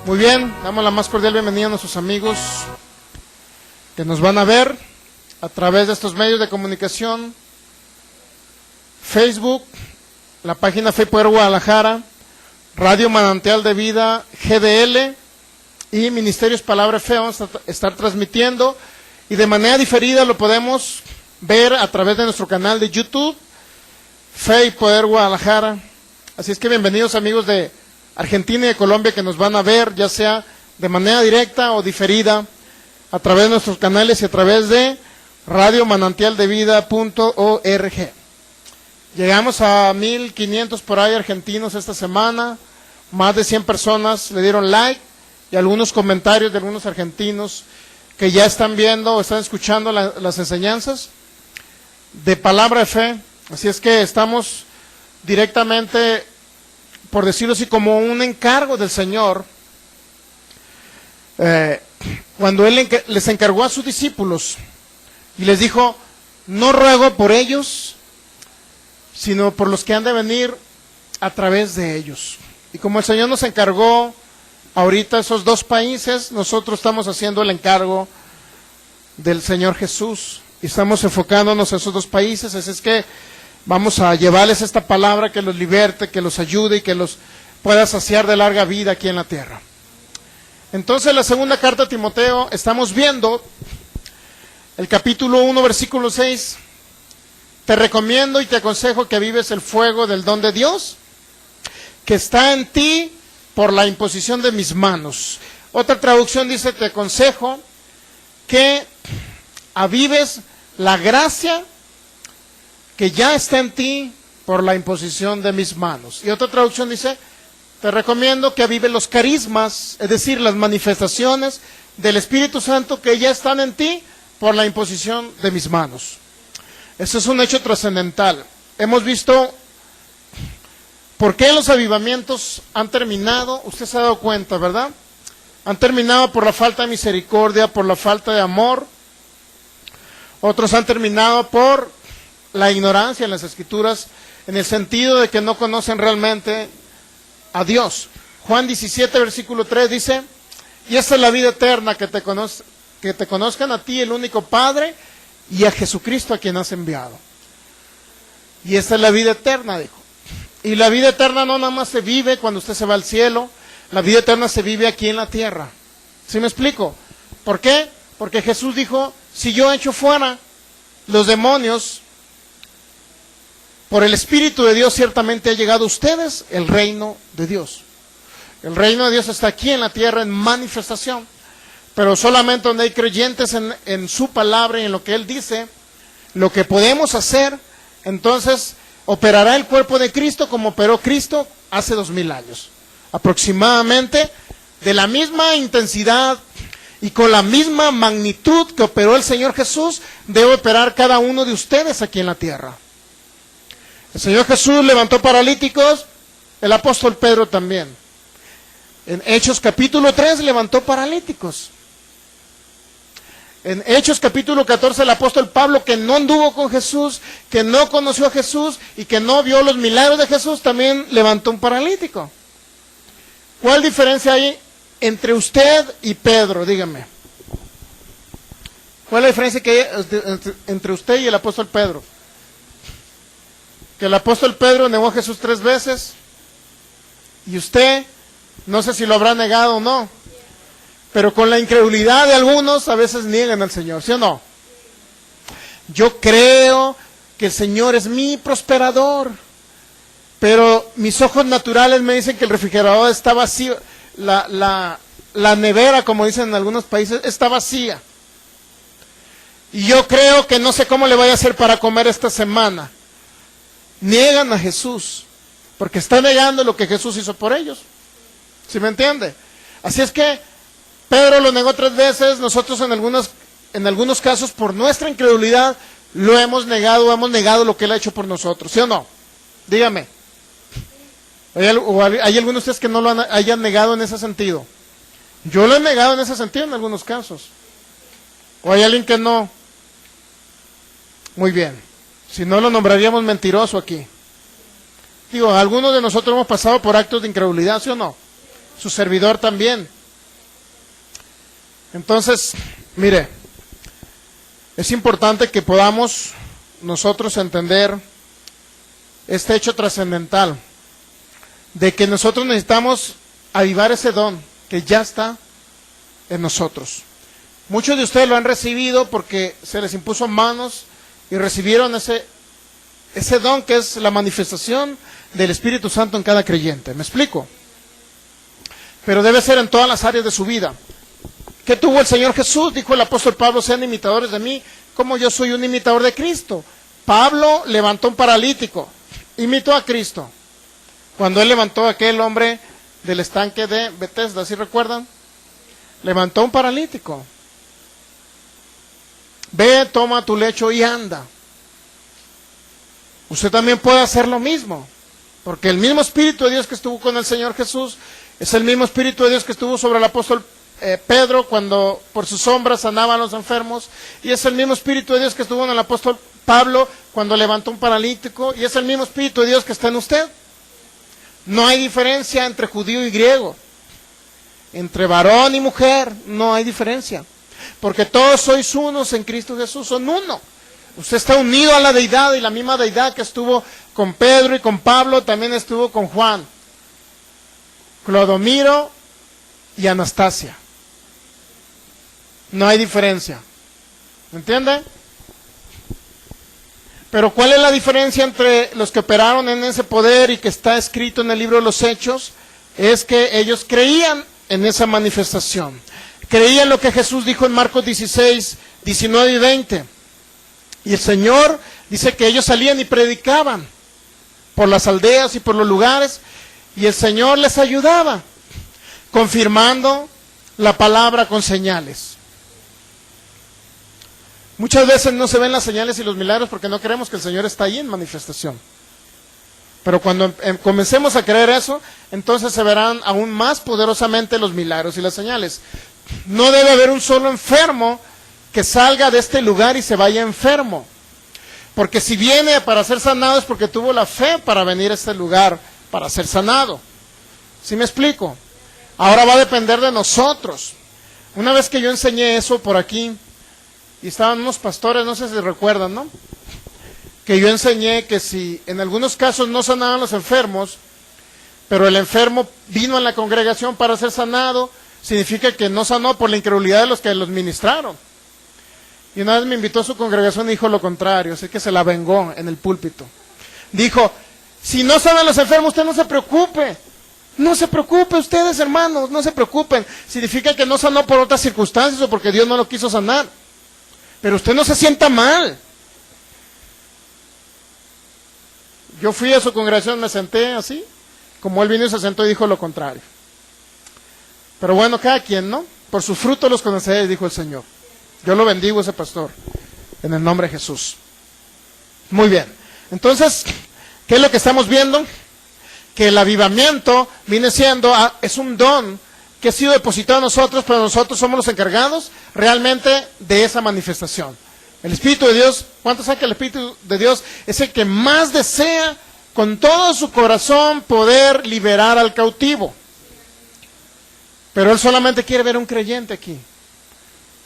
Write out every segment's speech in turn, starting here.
Muy bien, damos la más cordial bienvenida a nuestros amigos que nos van a ver a través de estos medios de comunicación, Facebook, la página Fe y Poder Guadalajara, Radio Manantial de Vida, GDL y Ministerios Palabra Fe. Vamos a estar transmitiendo y de manera diferida lo podemos ver a través de nuestro canal de YouTube, Fe y Poder Guadalajara. Así es que bienvenidos amigos de Argentina y de Colombia que nos van a ver, ya sea de manera directa o diferida, a través de nuestros canales y a través de radiomanantialdevida.org. Llegamos a 1500 por ahí argentinos esta semana, más de 100 personas le dieron like y algunos comentarios de algunos argentinos que ya están viendo o están escuchando las enseñanzas de Palabra de Fe. Así es que estamos directamente, por decirlo así, como un encargo del Señor, cuando Él les encargó a sus discípulos y les dijo, no ruego por ellos, sino por los que han de venir a través de ellos. Y como el Señor nos encargó ahorita esos dos países, nosotros estamos haciendo el encargo del Señor Jesús y estamos enfocándonos en esos dos países. Así es que vamos a llevarles esta palabra que los liberte, que los ayude y que los pueda saciar de larga vida aquí en la tierra. Entonces, la segunda carta a Timoteo, estamos viendo el capítulo 1, versículo 6. Te recomiendo y te aconsejo que avives el fuego del don de Dios, que está en ti por la imposición de mis manos. Otra traducción dice, te aconsejo que avives la gracia que ya está en ti por la imposición de mis manos. Y otra traducción dice, te recomiendo que avives los carismas, es decir, las manifestaciones del Espíritu Santo que ya están en ti por la imposición de mis manos. Eso es un hecho trascendental. Hemos visto por qué los avivamientos han terminado, usted se ha dado cuenta, ¿verdad? Han terminado por la falta de misericordia, por la falta de amor. Otros han terminado por la ignorancia en las Escrituras, en el sentido de que no conocen realmente a Dios. Juan 17, versículo 3 dice, y esta es la vida eterna, que te conozcan a ti, el único Padre, y a Jesucristo a quien has enviado. Y esta es la vida eterna, dijo. Y la vida eterna no nada más se vive cuando usted se va al cielo, la vida eterna se vive aquí en la tierra. ¿Sí me explico? ¿Por qué? Porque Jesús dijo, si yo echo fuera los demonios, por el Espíritu de Dios ciertamente ha llegado a ustedes el reino de Dios. El reino de Dios está aquí en la tierra en manifestación, pero solamente donde hay creyentes en su palabra y en lo que Él dice, lo que podemos hacer, entonces operará el cuerpo de Cristo como operó Cristo hace 2000 años. Aproximadamente de la misma intensidad y con la misma magnitud que operó el Señor Jesús, debe operar cada uno de ustedes aquí en la tierra. El Señor Jesús levantó paralíticos, el apóstol Pedro también. En Hechos capítulo 3 levantó paralíticos. En Hechos capítulo 14 el apóstol Pablo, que no anduvo con Jesús, que no conoció a Jesús y que no vio los milagros de Jesús, también levantó un paralítico. ¿Cuál diferencia hay entre usted y Pedro? Dígame. ¿Cuál es la diferencia que hay entre usted y el apóstol Pedro? Que el apóstol Pedro negó a Jesús 3 veces y usted, no sé si lo habrá negado o no, pero con la incredulidad de algunos a veces niegan al Señor, ¿sí o no? Yo creo que el Señor es mi prosperador, pero mis ojos naturales me dicen que el refrigerador está vacío, la nevera, como dicen en algunos países, está vacía. Y yo creo que no sé cómo le voy a hacer para comer esta semana. Niegan a Jesús, porque está negando lo que Jesús hizo por ellos. ¿Sí me entiende? Así es que Pedro lo negó 3 veces, nosotros en algunos casos por nuestra incredulidad lo hemos negado lo que Él ha hecho por nosotros, ¿sí o no? Dígame. ¿Hay algunos de ustedes que no lo hayan negado en ese sentido? Yo lo he negado en ese sentido en algunos casos. ¿O hay alguien que no? Muy bien. Si no, lo nombraríamos mentiroso aquí. Digo, algunos de nosotros hemos pasado por actos de incredulidad, ¿sí o no? Su servidor también. Entonces, mire, es importante que podamos nosotros entender este hecho trascendental de que nosotros necesitamos avivar ese don que ya está en nosotros. Muchos de ustedes lo han recibido porque se les impuso manos y recibieron ese don que es la manifestación del Espíritu Santo en cada creyente. ¿Me explico? Pero debe ser en todas las áreas de su vida. ¿Qué tuvo el Señor Jesús? Dijo el apóstol Pablo: sean imitadores de mí, como yo soy un imitador de Cristo. Pablo levantó un paralítico, imitó a Cristo. Cuando él levantó a aquel hombre del estanque de Bethesda, ¿sí recuerdan? Levantó un paralítico. Ve, toma tu lecho y anda. Usted también puede hacer lo mismo, porque el mismo Espíritu de Dios que estuvo con el Señor Jesús es el mismo Espíritu de Dios que estuvo sobre el apóstol Pedro cuando por sus sombras sanaban a los enfermos, y es el mismo Espíritu de Dios que estuvo en el apóstol Pablo cuando levantó un paralítico, y es el mismo Espíritu de Dios que está en usted. No hay diferencia entre judío y griego, entre varón y mujer, no hay diferencia, porque todos sois unos en Cristo Jesús, son uno. Usted está unido a la deidad, y la misma deidad que estuvo con Pedro y con Pablo también estuvo con Juan, Clodomiro y Anastasia. No hay diferencia. ¿Me entiende? Pero ¿cuál es la diferencia entre los que operaron en ese poder y que está escrito en el libro de los Hechos? Es que ellos creían en esa manifestación. Creían lo que Jesús dijo en Marcos 16, 19 y 20. Y el Señor dice que ellos salían y predicaban por las aldeas y por los lugares, y el Señor les ayudaba, confirmando la palabra con señales. Muchas veces no se ven las señales y los milagros porque no creemos que el Señor está ahí en manifestación. Pero cuando comencemos a creer eso, entonces se verán aún más poderosamente los milagros y las señales. No debe haber un solo enfermo que salga de este lugar y se vaya enfermo. Porque si viene para ser sanado es porque tuvo la fe para venir a este lugar para ser sanado. ¿Sí me explico? Ahora va a depender de nosotros. Una vez que yo enseñé eso por aquí, y estaban unos pastores, no sé si recuerdan, ¿no? Que yo enseñé que si en algunos casos no sanaban los enfermos, pero el enfermo vino a la congregación para ser sanado, significa que no sanó por la incredulidad de los que los ministraron. Y una vez me invitó a su congregación y dijo lo contrario, así que se la vengó en el púlpito. Dijo: si no sanan los enfermos, usted no se preocupe. No se preocupe ustedes, hermanos, no se preocupen. Significa que no sanó por otras circunstancias o porque Dios no lo quiso sanar. Pero usted no se sienta mal. Yo fui a su congregación, me senté así, como él vino y se sentó y dijo lo contrario. Pero bueno, cada quien, ¿no? Por sus frutos los conoceréis, dijo el Señor. Yo lo bendigo a ese pastor, en el nombre de Jesús. Muy bien. Entonces, ¿qué es lo que estamos viendo? Que el avivamiento viene siendo, es un don que ha sido depositado en nosotros, pero nosotros somos los encargados realmente de esa manifestación. El Espíritu de Dios, ¿cuántos saben que el Espíritu de Dios es el que más desea con todo su corazón poder liberar al cautivo? Pero Él solamente quiere ver un creyente aquí.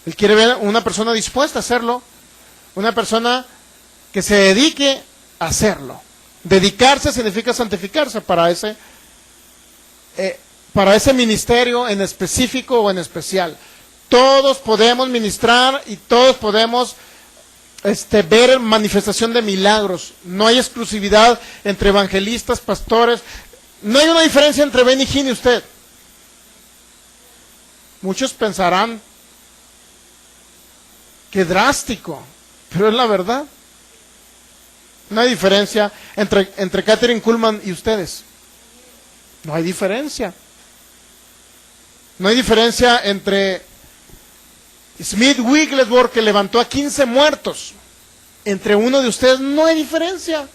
Él quiere ver una persona dispuesta a hacerlo, una persona que se dedique a hacerlo. Dedicarse significa santificarse para ese ministerio en específico o en especial. Todos podemos ministrar y todos podemos ver manifestación de milagros. No hay exclusividad entre evangelistas, pastores. No hay una diferencia entre Ben y Gin y usted. Muchos pensarán que drástico, pero es la verdad. No hay diferencia entre Kathryn Kuhlman y ustedes. No hay diferencia. No hay diferencia entre Smith Wigglesworth, que levantó a 15 muertos. Entre uno de ustedes no hay diferencia.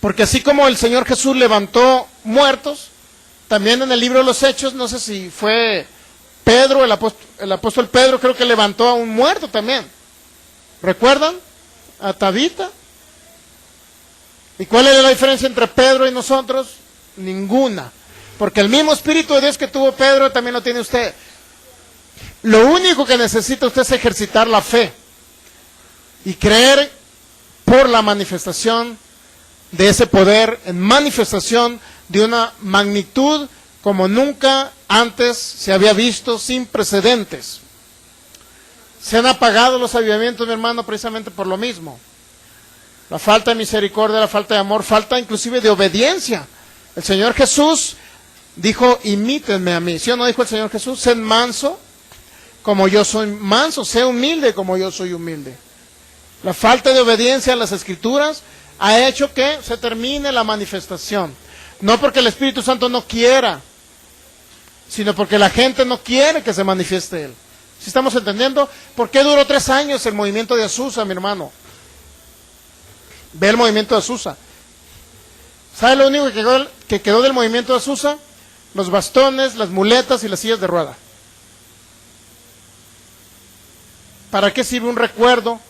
Porque así como el Señor Jesús levantó muertos, también en el libro de los Hechos, no sé si fue Pedro, el apóstol Pedro, creo que levantó a un muerto también. ¿Recuerdan? A Tabita. ¿Y cuál es la diferencia entre Pedro y nosotros? Ninguna. Porque el mismo Espíritu de Dios que tuvo Pedro también lo tiene usted. Lo único que necesita usted es ejercitar la fe y creer por la manifestación de ese poder, en manifestación de una magnitud como nunca antes se había visto, sin precedentes. Se han apagado los avivamientos, mi hermano, precisamente por lo mismo. La falta de misericordia, la falta de amor, falta inclusive de obediencia. El Señor Jesús dijo, imítenme a mí. ¿Sí o no dijo el Señor Jesús? Sed manso como yo soy manso, sé humilde como yo soy humilde. La falta de obediencia a las Escrituras ha hecho que se termine la manifestación. No porque el Espíritu Santo no quiera, sino porque la gente no quiere que se manifieste Él. ¿Sí estamos entendiendo? ¿Por qué duró 3 años el movimiento de Azusa, mi hermano? Ve el movimiento de Azusa. ¿Sabe lo único que quedó del movimiento de Azusa? Los bastones, las muletas y las sillas de rueda. ¿Para qué sirve un recuerdo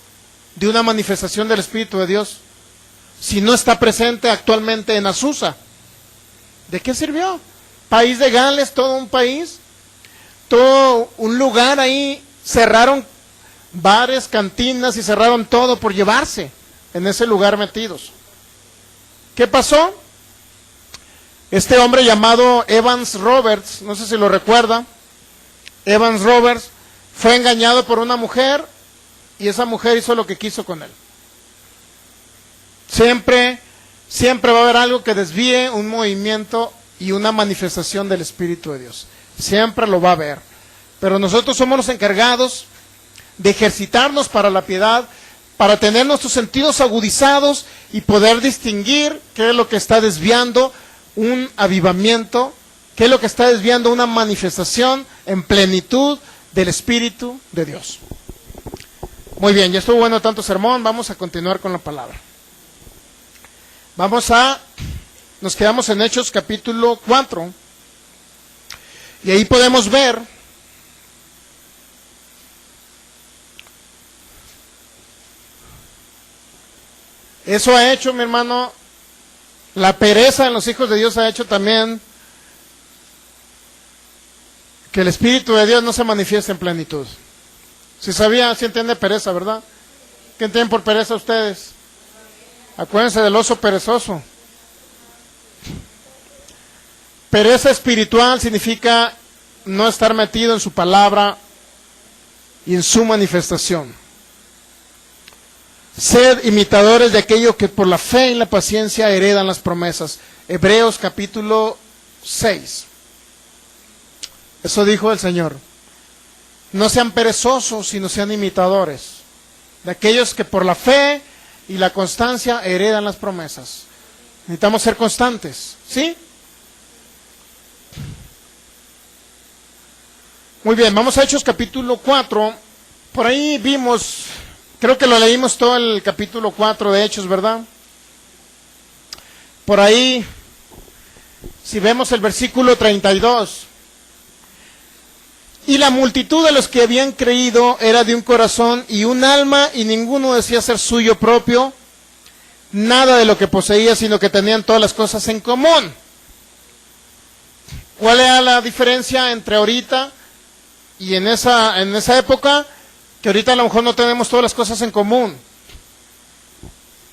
de una manifestación del Espíritu de Dios si no está presente actualmente en Azusa? ¿De qué sirvió? País de Gales, todo un país, todo un lugar ahí, cerraron bares, cantinas y cerraron todo por llevarse en ese lugar metidos. ¿Qué pasó? Este hombre llamado Evans Roberts, no sé si lo recuerda, Evans Roberts fue engañado por una mujer y esa mujer hizo lo que quiso con él. Siempre va a haber algo que desvíe un movimiento y una manifestación del Espíritu de Dios. Siempre lo va a haber. Pero nosotros somos los encargados de ejercitarnos para la piedad, para tener nuestros sentidos agudizados y poder distinguir qué es lo que está desviando un avivamiento, qué es lo que está desviando una manifestación en plenitud del Espíritu de Dios. Muy bien, ya estuvo bueno tanto sermón, vamos a continuar con la palabra. Nos quedamos en Hechos capítulo 4, y ahí podemos ver eso ha hecho, mi hermano, la pereza en los hijos de Dios ha hecho también que el Espíritu de Dios no se manifieste en plenitud. Si sabía, si entiende pereza, ¿verdad? ¿Qué entienden por pereza ustedes? Acuérdense del oso perezoso. Pereza espiritual significa no estar metido en su palabra y en su manifestación. Sed imitadores de aquello que por la fe y la paciencia heredan las promesas. Hebreos capítulo 6. Eso dijo el Señor. No sean perezosos, sino sean imitadores de aquellos que por la fe y la constancia heredan las promesas. Necesitamos ser constantes, ¿sí? Muy bien, vamos a Hechos capítulo 4. Por ahí vimos, creo que lo leímos todo el capítulo 4 de Hechos, ¿verdad? Por ahí, si vemos el versículo 32. Y la multitud de los que habían creído era de un corazón y un alma, y ninguno decía ser suyo propio nada de lo que poseía, sino que tenían todas las cosas en común. ¿Cuál era la diferencia entre ahorita y en esa época? Que ahorita a lo mejor no tenemos todas las cosas en común.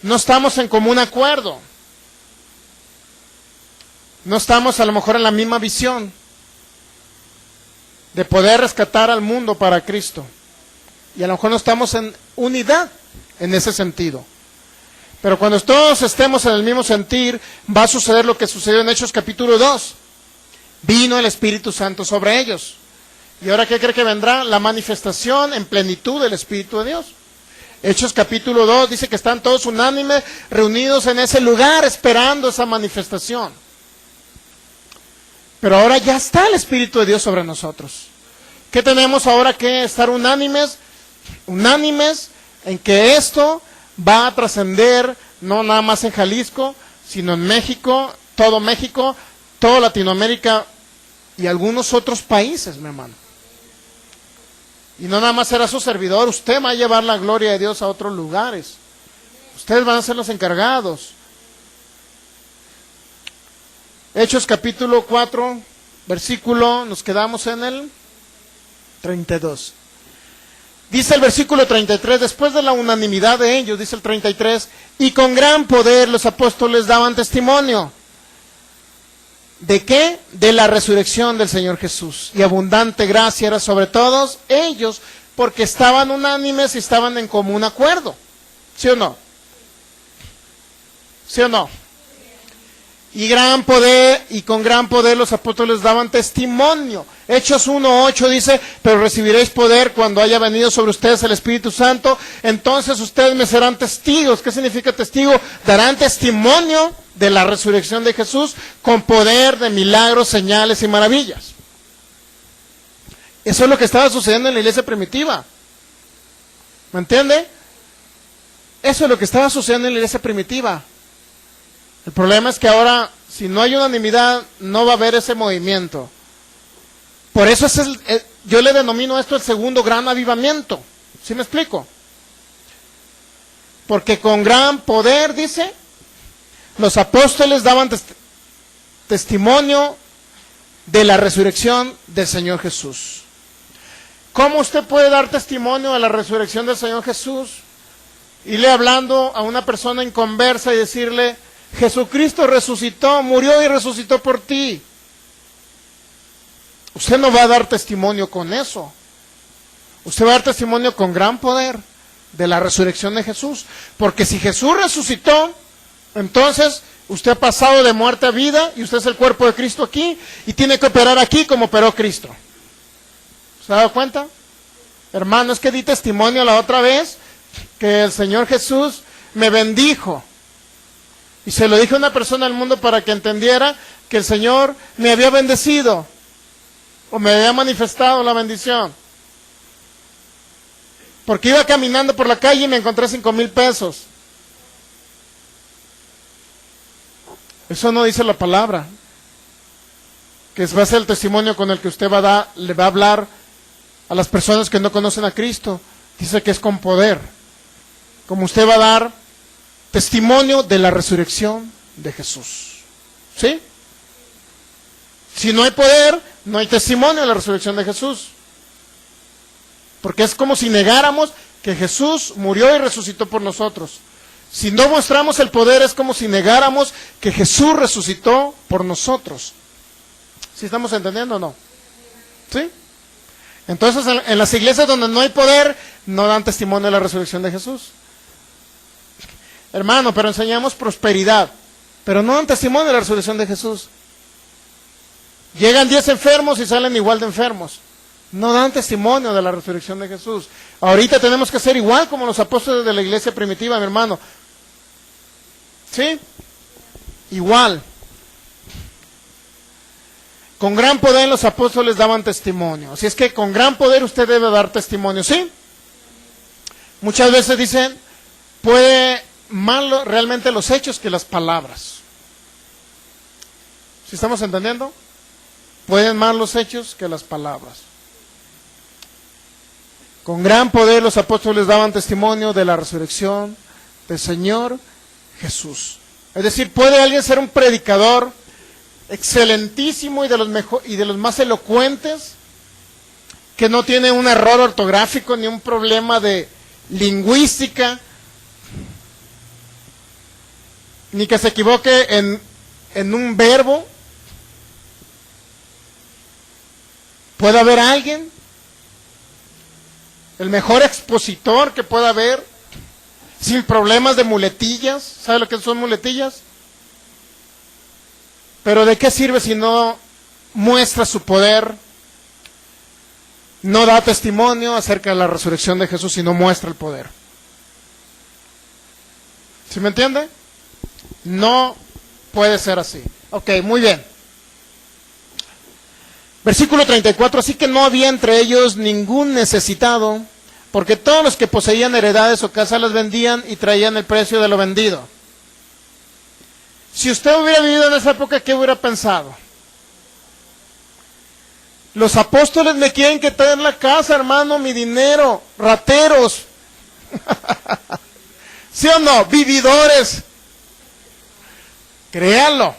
No estamos en común acuerdo. No estamos a lo mejor en la misma visión de poder rescatar al mundo para Cristo. Y a lo mejor no estamos en unidad en ese sentido. Pero cuando todos estemos en el mismo sentir, va a suceder lo que sucedió en Hechos capítulo 2. Vino el Espíritu Santo sobre ellos. ¿Y ahora qué cree que vendrá? La manifestación en plenitud del Espíritu de Dios. Hechos capítulo 2 dice que están todos unánimes, reunidos en ese lugar, esperando esa manifestación. Pero ahora ya está el Espíritu de Dios sobre nosotros. ¿Qué tenemos ahora que estar unánimes? Unánimes en que esto va a trascender no nada más en Jalisco, sino en México, toda Latinoamérica y algunos otros países, mi hermano. Y no nada más será su servidor, usted va a llevar la gloria de Dios a otros lugares. Ustedes van a ser los encargados. Hechos capítulo 4, versículo, nos quedamos en el 32. Dice el versículo 33, después de la unanimidad de ellos, dice el 33, y con gran poder los apóstoles daban testimonio. ¿De qué? De la resurrección del Señor Jesús. Y abundante gracia era sobre todos ellos, porque estaban unánimes y estaban en común acuerdo. ¿Sí o no? ¿Sí o no? Y gran poder, y con gran poder los apóstoles daban testimonio. Hechos 1:8 dice, pero recibiréis poder cuando haya venido sobre ustedes el Espíritu Santo, entonces ustedes me serán testigos. ¿Qué significa testigo? Darán testimonio de la resurrección de Jesús con poder de milagros, señales y maravillas. Eso es lo que estaba sucediendo en la iglesia primitiva. ¿Me entiende? Eso es lo que estaba sucediendo en la iglesia primitiva. El problema es que ahora, si no hay unanimidad, no va a haber ese movimiento. Por eso yo le denomino esto el segundo gran avivamiento. ¿Sí me explico? Porque con gran poder, dice, los apóstoles daban testimonio de la resurrección del Señor Jesús. ¿Cómo usted puede dar testimonio de la resurrección del Señor Jesús? Irle hablando a una persona inconversa y decirle, Jesucristo resucitó, murió y resucitó por ti. Usted no va a dar testimonio con eso. Usted va a dar testimonio con gran poder de la resurrección de Jesús. Porque si Jesús resucitó, entonces usted ha pasado de muerte a vida y usted es el cuerpo de Cristo aquí y tiene que operar aquí como operó Cristo. ¿Se ha dado cuenta? Hermano, es que di testimonio la otra vez que el Señor Jesús me bendijo. Y se lo dije a una persona del mundo para que entendiera que el Señor me había bendecido o me había manifestado la bendición. Porque iba caminando por la calle y me encontré 5,000 pesos. Eso no dice la palabra. Que va a ser el testimonio con el que usted le va a hablar a las personas que no conocen a Cristo. Dice que es con poder. Como usted va a dar testimonio de la resurrección de Jesús. ¿Sí? Si no hay poder, no hay testimonio de la resurrección de Jesús. Porque es como si negáramos que Jesús murió y resucitó por nosotros. Si no mostramos el poder, es como si negáramos que Jesús resucitó por nosotros. ¿Sí estamos entendiendo o no? ¿Sí? Entonces, en las iglesias donde no hay poder, no dan testimonio de la resurrección de Jesús. Hermano, pero enseñamos prosperidad, pero no dan testimonio de la resurrección de Jesús. Llegan 10 enfermos y salen igual de enfermos. No dan testimonio de la resurrección de Jesús. Ahorita tenemos que ser igual como los apóstoles de la iglesia primitiva, mi hermano. ¿Sí? Igual. Con gran poder los apóstoles daban testimonio. Así es que con gran poder usted debe dar testimonio, ¿sí? Muchas veces dicen, puede más realmente los hechos que las palabras. ¿Sí estamos entendiendo? Pueden más los hechos que las palabras. Con gran poder los apóstoles daban testimonio de la resurrección del Señor Jesús. Es decir, puede alguien ser un predicador excelentísimo y de los más elocuentes, que no tiene un error ortográfico ni un problema de lingüística, ni que se equivoque en un verbo. Puede haber alguien, el mejor expositor que pueda haber, sin problemas de muletillas. ¿Sabe lo que son muletillas? Pero ¿de qué sirve si no muestra su poder? No da testimonio acerca de la resurrección de Jesús si no muestra el poder. ¿Sí me entiende? No puede ser así. Ok, muy bien. Versículo 34, así que no había entre ellos ningún necesitado, porque todos los que poseían heredades o casas las vendían y traían el precio de lo vendido. Si usted hubiera vivido en esa época, ¿qué hubiera pensado? Los apóstoles me quieren quitar la casa, hermano, mi dinero, rateros. ¿Sí o no? Vividores. Créanlo.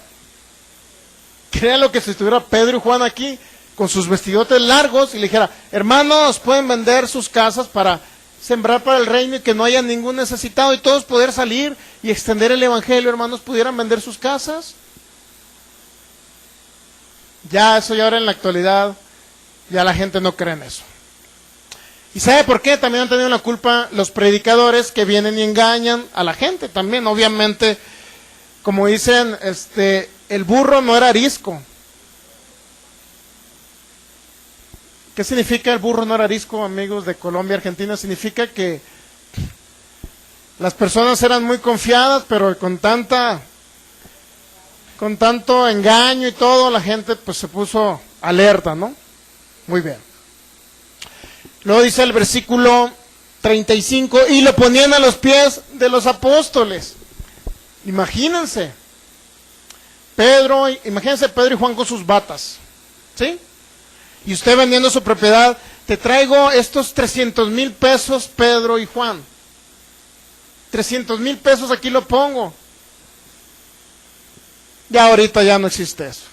Créanlo que si estuviera Pedro y Juan aquí, con sus vestidotes largos y le dijera, hermanos, pueden vender sus casas para sembrar para el reino y que no haya ningún necesitado y todos poder salir y extender el evangelio, hermanos, pudieran vender sus casas. Ya eso, ya ahora en la actualidad, ya la gente no cree en eso. ¿Y sabe por qué? También han tenido la culpa los predicadores que vienen y engañan a la gente también. Obviamente, como dicen, el burro no era arisco. ¿Qué significa el burro no era arisco, amigos de Colombia, Argentina? Significa que las personas eran muy confiadas, pero con tanto engaño y todo, la gente pues se puso alerta, ¿no? Muy bien. Luego dice el versículo 35, y lo ponían a los pies de los apóstoles. Imagínense Pedro y Juan con sus batas, ¿sí? Y usted vendiendo su propiedad, te traigo estos 300,000 pesos, Pedro y Juan. 300,000 pesos aquí lo pongo. Ya ahorita ya no existe eso.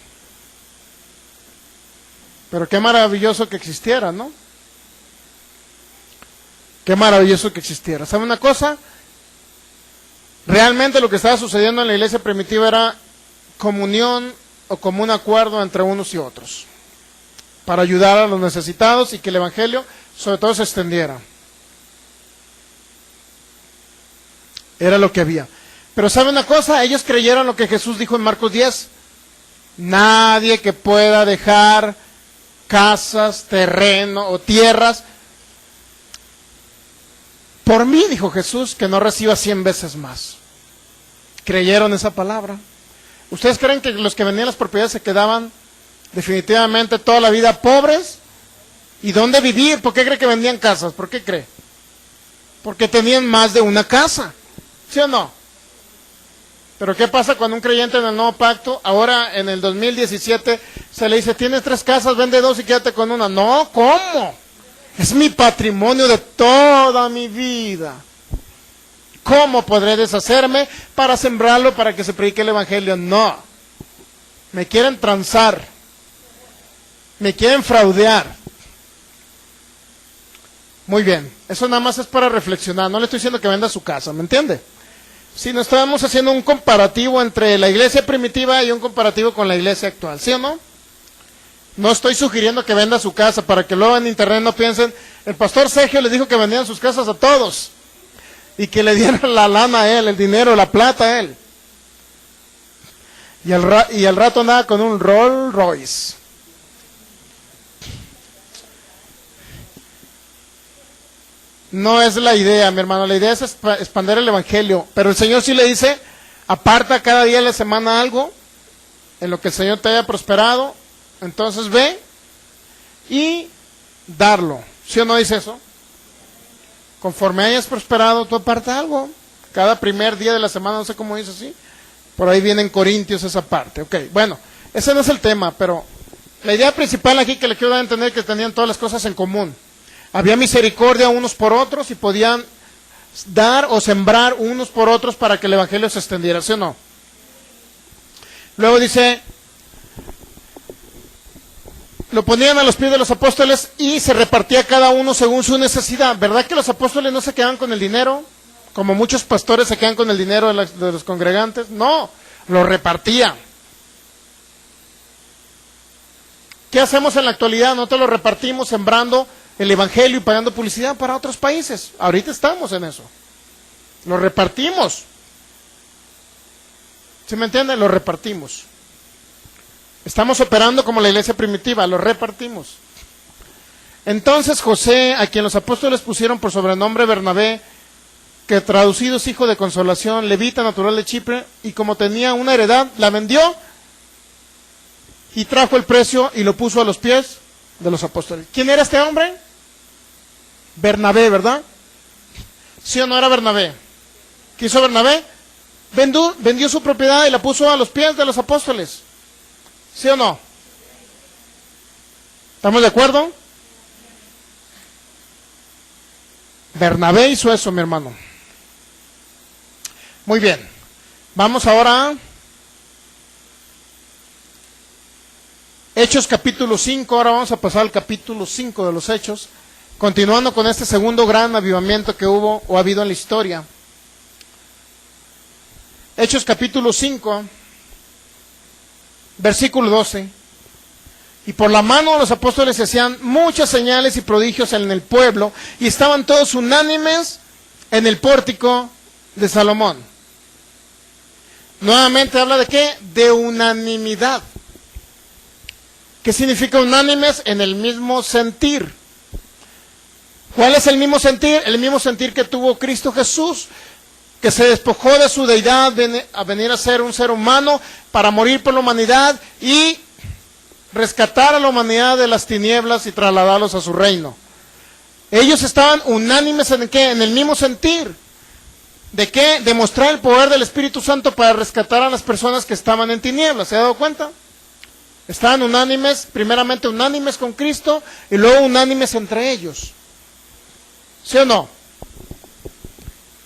Pero qué maravilloso que existiera, ¿no? Qué maravilloso que existiera. ¿Sabe una cosa? Realmente lo que estaba sucediendo en la iglesia primitiva era comunión o común acuerdo entre unos y otros, para ayudar a los necesitados y que el evangelio sobre todo se extendiera. Era lo que había. Pero ¿sabe una cosa? Ellos creyeron lo que Jesús dijo en Marcos 10. Nadie que pueda dejar casas, terreno o tierras por mí, dijo Jesús, que no reciba 100 veces más. ¿Creyeron esa palabra? ¿Ustedes creen que los que vendían las propiedades se quedaban definitivamente toda la vida pobres? ¿Y dónde vivir? ¿Por qué cree que vendían casas? ¿Por qué cree? Porque tenían más de una casa, ¿sí o no? Pero ¿qué pasa cuando un creyente en el nuevo pacto, ahora en el 2017, se le dice, tienes 3 casas, vende 2 y quédate con una? No, ¿cómo? Es mi patrimonio de toda mi vida. ¿Cómo podré deshacerme para sembrarlo para que se predique el evangelio? No. Me quieren transar. Me quieren fraudear. Muy bien. Eso nada más es para reflexionar. No le estoy diciendo que venda su casa, ¿me entiende? Si no estamos haciendo un comparativo entre la iglesia primitiva y un comparativo con la iglesia actual, ¿sí o no? No estoy sugiriendo que venda su casa para que luego en internet no piensen, el pastor Sergio les dijo que vendían sus casas a todos y que le dieran la lana a él, el dinero, la plata a él. Y al rato andaba con un Rolls Royce. No es la idea, mi hermano, la idea es expandir el evangelio, pero el Señor sí le dice, aparta cada día de la semana algo en lo que el Señor te haya prosperado. Entonces ve y darlo. ¿Sí o no dice eso? Conforme hayas prosperado, tú aparta algo. Cada primer día de la semana, no sé cómo dice así. Por ahí viene en Corintios esa parte. Ok, bueno, ese no es el tema, pero la idea principal aquí que le quiero dar a entender es que tenían todas las cosas en común. Había misericordia unos por otros y podían dar o sembrar unos por otros para que el evangelio se extendiera, ¿sí o no? Luego dice, lo ponían a los pies de los apóstoles y se repartía cada uno según su necesidad. ¿Verdad que los apóstoles no se quedaban con el dinero? Como muchos pastores se quedan con el dinero de los congregantes. No, lo repartía. ¿Qué hacemos en la actualidad? Nosotros lo repartimos sembrando el evangelio y pagando publicidad para otros países. Ahorita estamos en eso. Lo repartimos. ¿Sí me entienden? Lo repartimos. Estamos operando como la iglesia primitiva, lo repartimos. Entonces José, a quien los apóstoles pusieron por sobrenombre Bernabé, que traducido es hijo de consolación, levita natural de Chipre, y como tenía una heredad, la vendió y trajo el precio y lo puso a los pies de los apóstoles. ¿Quién era este hombre? Bernabé, ¿verdad? ¿Sí o no era Bernabé? ¿Qué hizo Bernabé? Vendió su propiedad y la puso a los pies de los apóstoles. ¿Sí o no? ¿Estamos de acuerdo? Bernabé hizo eso, mi hermano. Muy bien. Vamos ahora a Hechos capítulo 5, ahora vamos a pasar al capítulo 5 de los Hechos, continuando con este segundo gran avivamiento que hubo o ha habido en la historia. Hechos capítulo 5, versículo 12. Y por la mano de los apóstoles se hacían muchas señales y prodigios en el pueblo, y estaban todos unánimes en el pórtico de Salomón. Nuevamente habla de ¿qué? De unanimidad. ¿Qué significa unánimes? En el mismo sentir. ¿Cuál es el mismo sentir? El mismo sentir que tuvo Cristo Jesús, que se despojó de su deidad a venir a ser un ser humano para morir por la humanidad y rescatar a la humanidad de las tinieblas y trasladarlos a su reino. Ellos estaban unánimes en ¿qué? En el mismo sentir. ¿De qué? Demostrar el poder del Espíritu Santo para rescatar a las personas que estaban en tinieblas. ¿Se ha dado cuenta? Estaban unánimes, primeramente unánimes con Cristo y luego unánimes entre ellos. ¿Sí o no?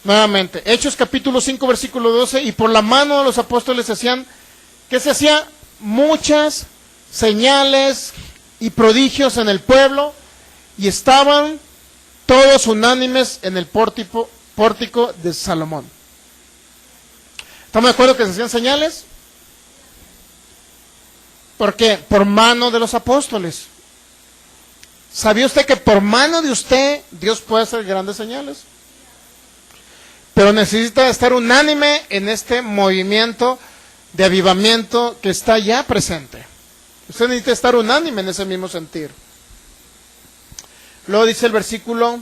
Nuevamente, Hechos capítulo 5, versículo 12, y por la mano de los apóstoles se hacían, ¿qué se hacía? Muchas señales y prodigios en el pueblo, y estaban todos unánimes en el pórtico de Salomón. ¿Estamos de acuerdo que se hacían señales? ¿Por qué? Por mano de los apóstoles. ¿Sabía usted que por mano de usted Dios puede hacer grandes señales? Pero necesita estar unánime en este movimiento de avivamiento que está ya presente. Usted necesita estar unánime en ese mismo sentir. Luego dice el versículo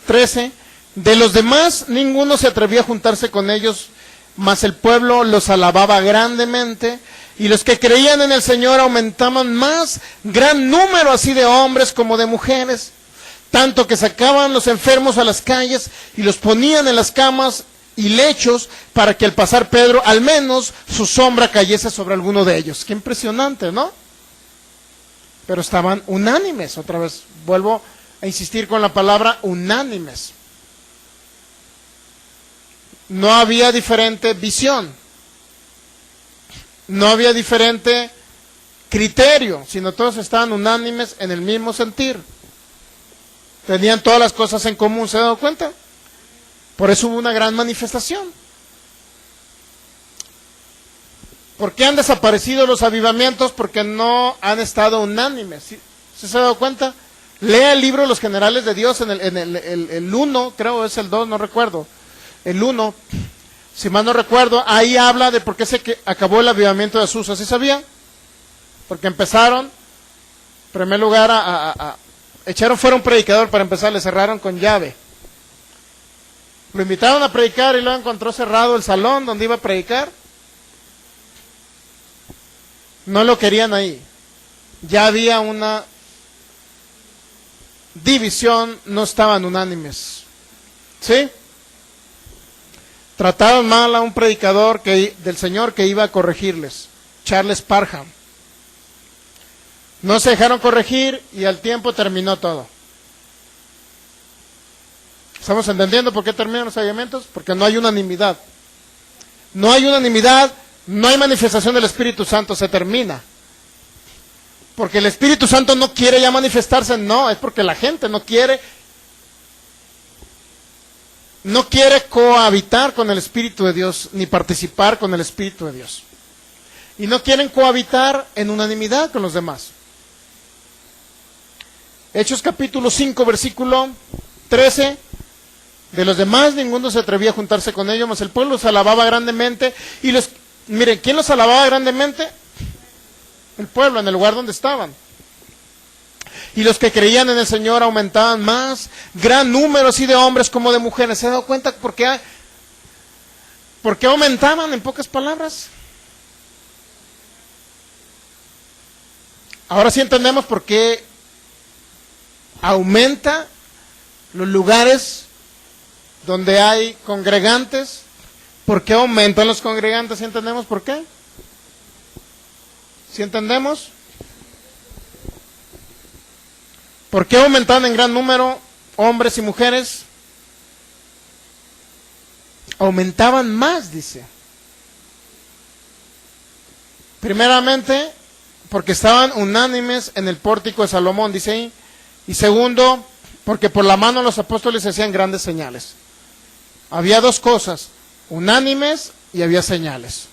13, de los demás ninguno se atrevía a juntarse con ellos, mas el pueblo los alababa grandemente, y los que creían en el Señor aumentaban más, gran número así de hombres como de mujeres, tanto que sacaban los enfermos a las calles y los ponían en las camas y lechos para que al pasar Pedro, al menos su sombra cayese sobre alguno de ellos. Qué impresionante, ¿no? Pero estaban unánimes, otra vez, vuelvo a insistir con la palabra unánimes. No había diferente visión, no había diferente criterio, sino todos estaban unánimes en el mismo sentir. Tenían todas las cosas en común, ¿se han dado cuenta? Por eso hubo una gran manifestación. ¿Por qué han desaparecido los avivamientos? Porque no han estado unánimes. ¿Sí se ha dado cuenta? Lea el libro Los Generales de Dios en el 1, creo es el 2, no recuerdo. El 1, si mal no recuerdo, ahí habla de por qué se acabó el avivamiento de Azusa. ¿Sí sabía? Porque empezaron, en primer lugar, echaron fuera un predicador para empezar, le cerraron con llave. Lo invitaron a predicar y luego encontró cerrado el salón donde iba a predicar. No lo querían ahí. Ya había una división, no estaban unánimes. ¿Sí? Trataron mal a un predicador del Señor que iba a corregirles, Charles Parham. No se dejaron corregir y al tiempo terminó todo. ¿Estamos entendiendo por qué terminan los avivamientos? Porque no hay unanimidad. No hay unanimidad, no hay manifestación del Espíritu Santo, se termina. Porque el Espíritu Santo no quiere ya manifestarse, no, es porque la gente no quiere cohabitar con el Espíritu de Dios, ni participar con el Espíritu de Dios. Y no quieren cohabitar en unanimidad con los demás. Hechos capítulo 5, versículo 13. De los demás ninguno se atrevía a juntarse con ellos, mas el pueblo los alababa grandemente. Y miren, ¿quién los alababa grandemente? El pueblo, en el lugar donde estaban. Y los que creían en el Señor aumentaban más, gran número así de hombres como de mujeres. ¿Se han dado cuenta por qué aumentaban, en pocas palabras? Ahora sí entendemos por qué aumenta los lugares donde hay congregantes. ¿Por qué aumentan los congregantes? ¿Sí entendemos por qué? ¿Sí entendemos? ¿Por qué aumentaban en gran número hombres y mujeres? Aumentaban más, dice. Primeramente, porque estaban unánimes en el pórtico de Salomón, dice ahí. Y segundo, porque por la mano de los apóstoles se hacían grandes señales. Había dos cosas, unánimes y había señales.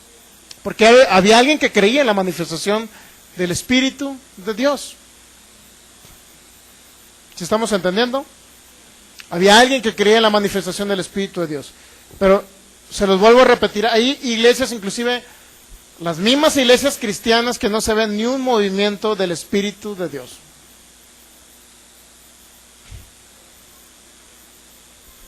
Porque había alguien que creía en la manifestación del Espíritu de Dios. ¿Sí estamos entendiendo? Había alguien que creía en la manifestación del Espíritu de Dios. Pero se los vuelvo a repetir, hay iglesias, inclusive las mismas iglesias cristianas, que no se ven ni un movimiento del Espíritu de Dios.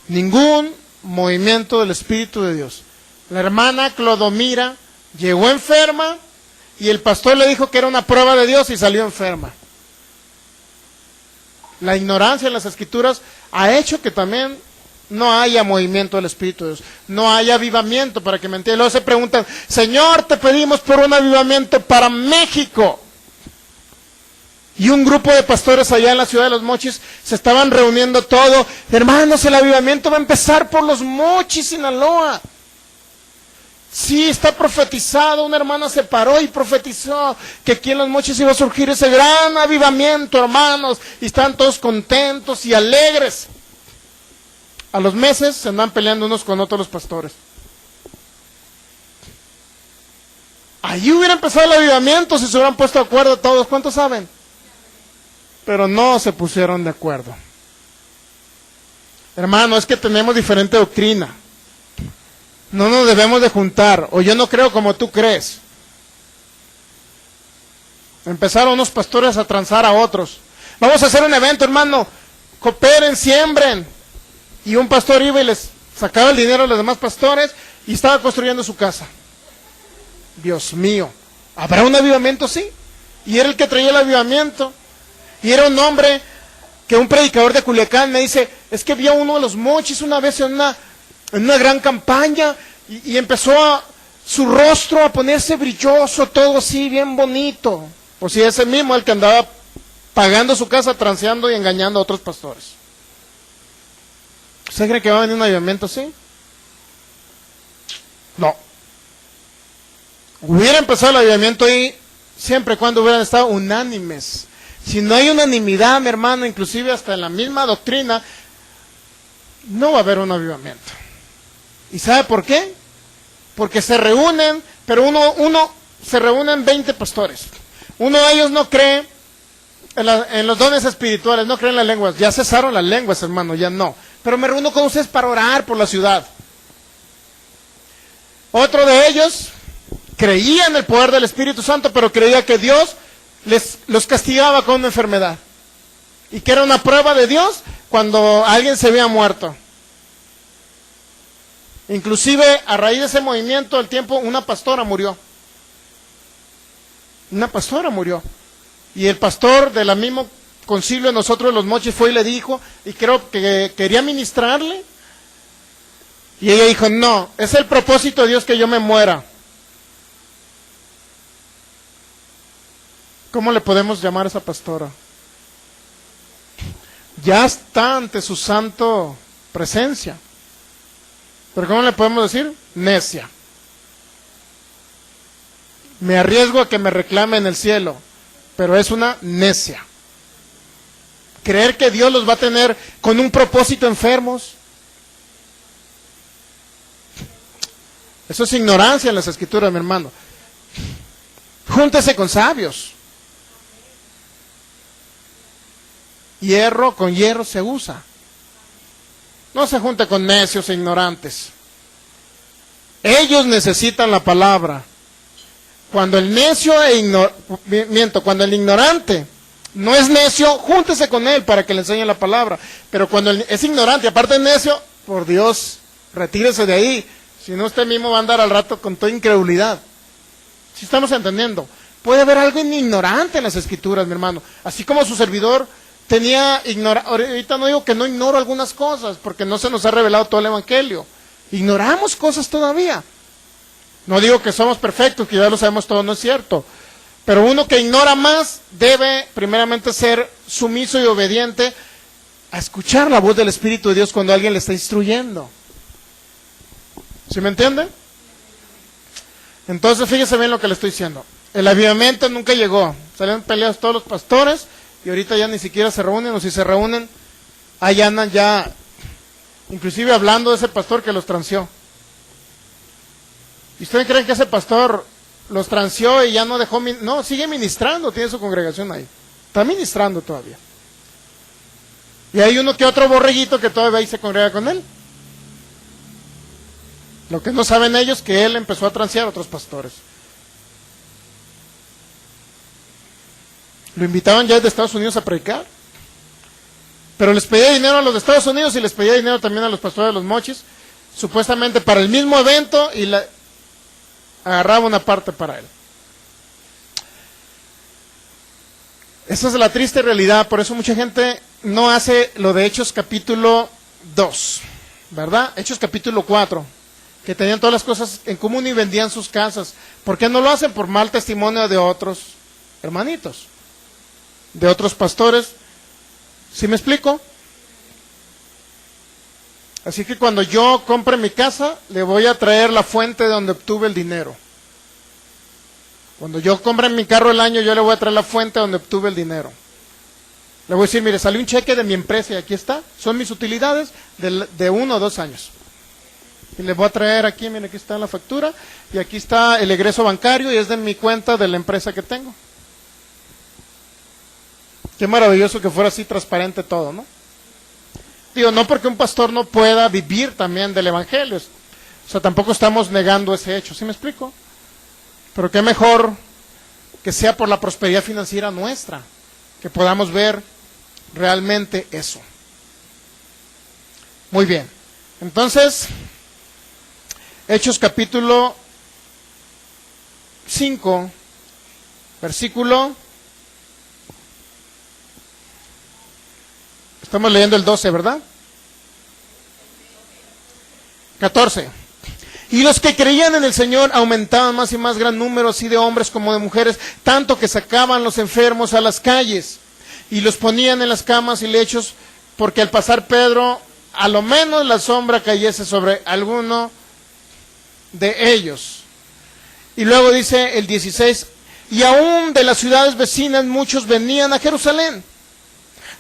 Ningún movimiento del Espíritu de Dios. La hermana Clodomira llegó enferma y el pastor le dijo que era una prueba de Dios y salió enferma. La ignorancia en las Escrituras ha hecho que también no haya movimiento del Espíritu de Dios, no haya avivamiento, para que me entiendan. Luego se preguntan, Señor, te pedimos por un avivamiento para México. Y un grupo de pastores allá en la ciudad de Los Mochis se estaban reuniendo todo. Hermanos, el avivamiento va a empezar por Los Mochis, Sinaloa. Sí, está profetizado. Una hermana se paró y profetizó que aquí en Los Mochis iba a surgir ese gran avivamiento, hermanos. Y están todos contentos y alegres. A los meses se andan peleando unos con otros los pastores. Allí hubiera empezado el avivamiento si se hubieran puesto de acuerdo todos. ¿Cuántos saben? Pero no se pusieron de acuerdo. Hermano, es que tenemos diferente doctrina. No nos debemos de juntar. O yo no creo como tú crees. Empezaron unos pastores a transar a otros. Vamos a hacer un evento, hermano. Cooperen, siembren. Y un pastor iba y les sacaba el dinero a los demás pastores y estaba construyendo su casa. Dios mío. ¿Habrá un avivamiento? Sí. Y era el que traía el avivamiento. Y era un hombre que un predicador de Culiacán me dice, es que vi a uno de Los Mochis una vez en una gran campaña y empezó su rostro a ponerse brilloso, todo así, bien bonito. Pues sí, ese mismo el que andaba pagando su casa, transeando y engañando a otros pastores. ¿Usted cree que va a venir un avivamiento así? No. Hubiera empezado el avivamiento ahí siempre y cuando hubieran estado unánimes. Si no hay unanimidad, mi hermano, inclusive hasta en la misma doctrina, no va a haber un avivamiento. ¿Y sabe por qué? Porque se reúnen, pero se reúnen 20 pastores. Uno de ellos no cree en los dones espirituales, no cree en las lenguas. Ya cesaron las lenguas, hermano, ya no. Pero me reúno con ustedes para orar por la ciudad. Otro de ellos creía en el poder del Espíritu Santo, pero creía que Dios los castigaba con una enfermedad. Y que era una prueba de Dios cuando alguien se había muerto. Inclusive, a raíz de ese movimiento, al tiempo, una pastora murió. Una pastora murió. Y el pastor de la misma concilio de nosotros de Los Mochis fue y le dijo, y creo que quería ministrarle. Y ella dijo, no, es el propósito de Dios que yo me muera. ¿Cómo le podemos llamar a esa pastora? Ya está ante su santo presencia. ¿Pero cómo le podemos decir? Necia. Me arriesgo a que me reclame en el cielo, pero es una necia. Creer que Dios los va a tener con un propósito enfermos. Eso es ignorancia en las Escrituras, mi hermano. Júntese con sabios. Hierro con hierro se usa. No se junte con necios e ignorantes. Ellos necesitan la palabra. Cuando el necio cuando el ignorante no es necio, júntese con él para que le enseñe la palabra. Pero cuando es ignorante, aparte es necio, por Dios, retírese de ahí. Si no, usted mismo va a andar al rato con toda incredulidad. ¿Sí estamos entendiendo? Puede haber algo ignorante en las Escrituras, mi hermano. Así como su servidor tenía ahorita no digo que no ignoro algunas cosas, porque no se nos ha revelado todo el Evangelio. Ignoramos cosas todavía. No digo que somos perfectos, que ya lo sabemos todo, no es cierto. Pero uno que ignora más debe primeramente ser sumiso y obediente a escuchar la voz del Espíritu de Dios cuando alguien le está instruyendo. ¿Sí me entiende? Entonces fíjese bien lo que le estoy diciendo. El avivamiento nunca llegó. Salieron peleados todos los pastores y ahorita ya ni siquiera se reúnen, o si se reúnen, ahí andan ya, inclusive hablando de ese pastor que los transió. ¿Y ustedes creen que ese pastor los transió y ya no dejó? No, sigue ministrando, tiene su congregación ahí. Está ministrando todavía. Y hay uno que otro borreguito que todavía ahí se congrega con él. Lo que no saben ellos que él empezó a transear a otros pastores. Lo invitaban ya de Estados Unidos a predicar. Pero les pedía dinero a los de Estados Unidos y les pedía dinero también a los pastores de los Mochis, supuestamente para el mismo evento, y agarraba una parte para él. Esa es la triste realidad, por eso mucha gente no hace lo de Hechos capítulo 2, ¿verdad? Hechos capítulo 4, que tenían todas las cosas en común y vendían sus casas. ¿Por qué no lo hacen? Por mal testimonio de otros hermanitos, de otros pastores. ¿Sí me explico? Así que cuando yo compre mi casa, le voy a traer la fuente de donde obtuve el dinero. Cuando yo compre mi carro el año, yo le voy a traer la fuente donde obtuve el dinero. Le voy a decir, mire, salió un cheque de mi empresa y aquí está. Son mis utilidades de 1 o 2 años. Y le voy a traer aquí, mire, aquí está la factura. Y aquí está el egreso bancario y es de mi cuenta de la empresa que tengo. Qué maravilloso que fuera así transparente todo, ¿no? Digo, no porque un pastor no pueda vivir también del evangelio. O sea, tampoco estamos negando ese hecho, ¿sí me explico? Pero qué mejor que sea por la prosperidad financiera nuestra, que podamos ver realmente eso. Muy bien. Entonces, Hechos capítulo 5, versículo... Estamos leyendo el 12, ¿verdad? 14. Y los que creían en el Señor aumentaban más y más gran número, así de hombres como de mujeres, tanto que sacaban los enfermos a las calles y los ponían en las camas y lechos, porque al pasar Pedro, a lo menos la sombra cayese sobre alguno de ellos. Y luego dice el 16, y aún de las ciudades vecinas muchos venían a Jerusalén,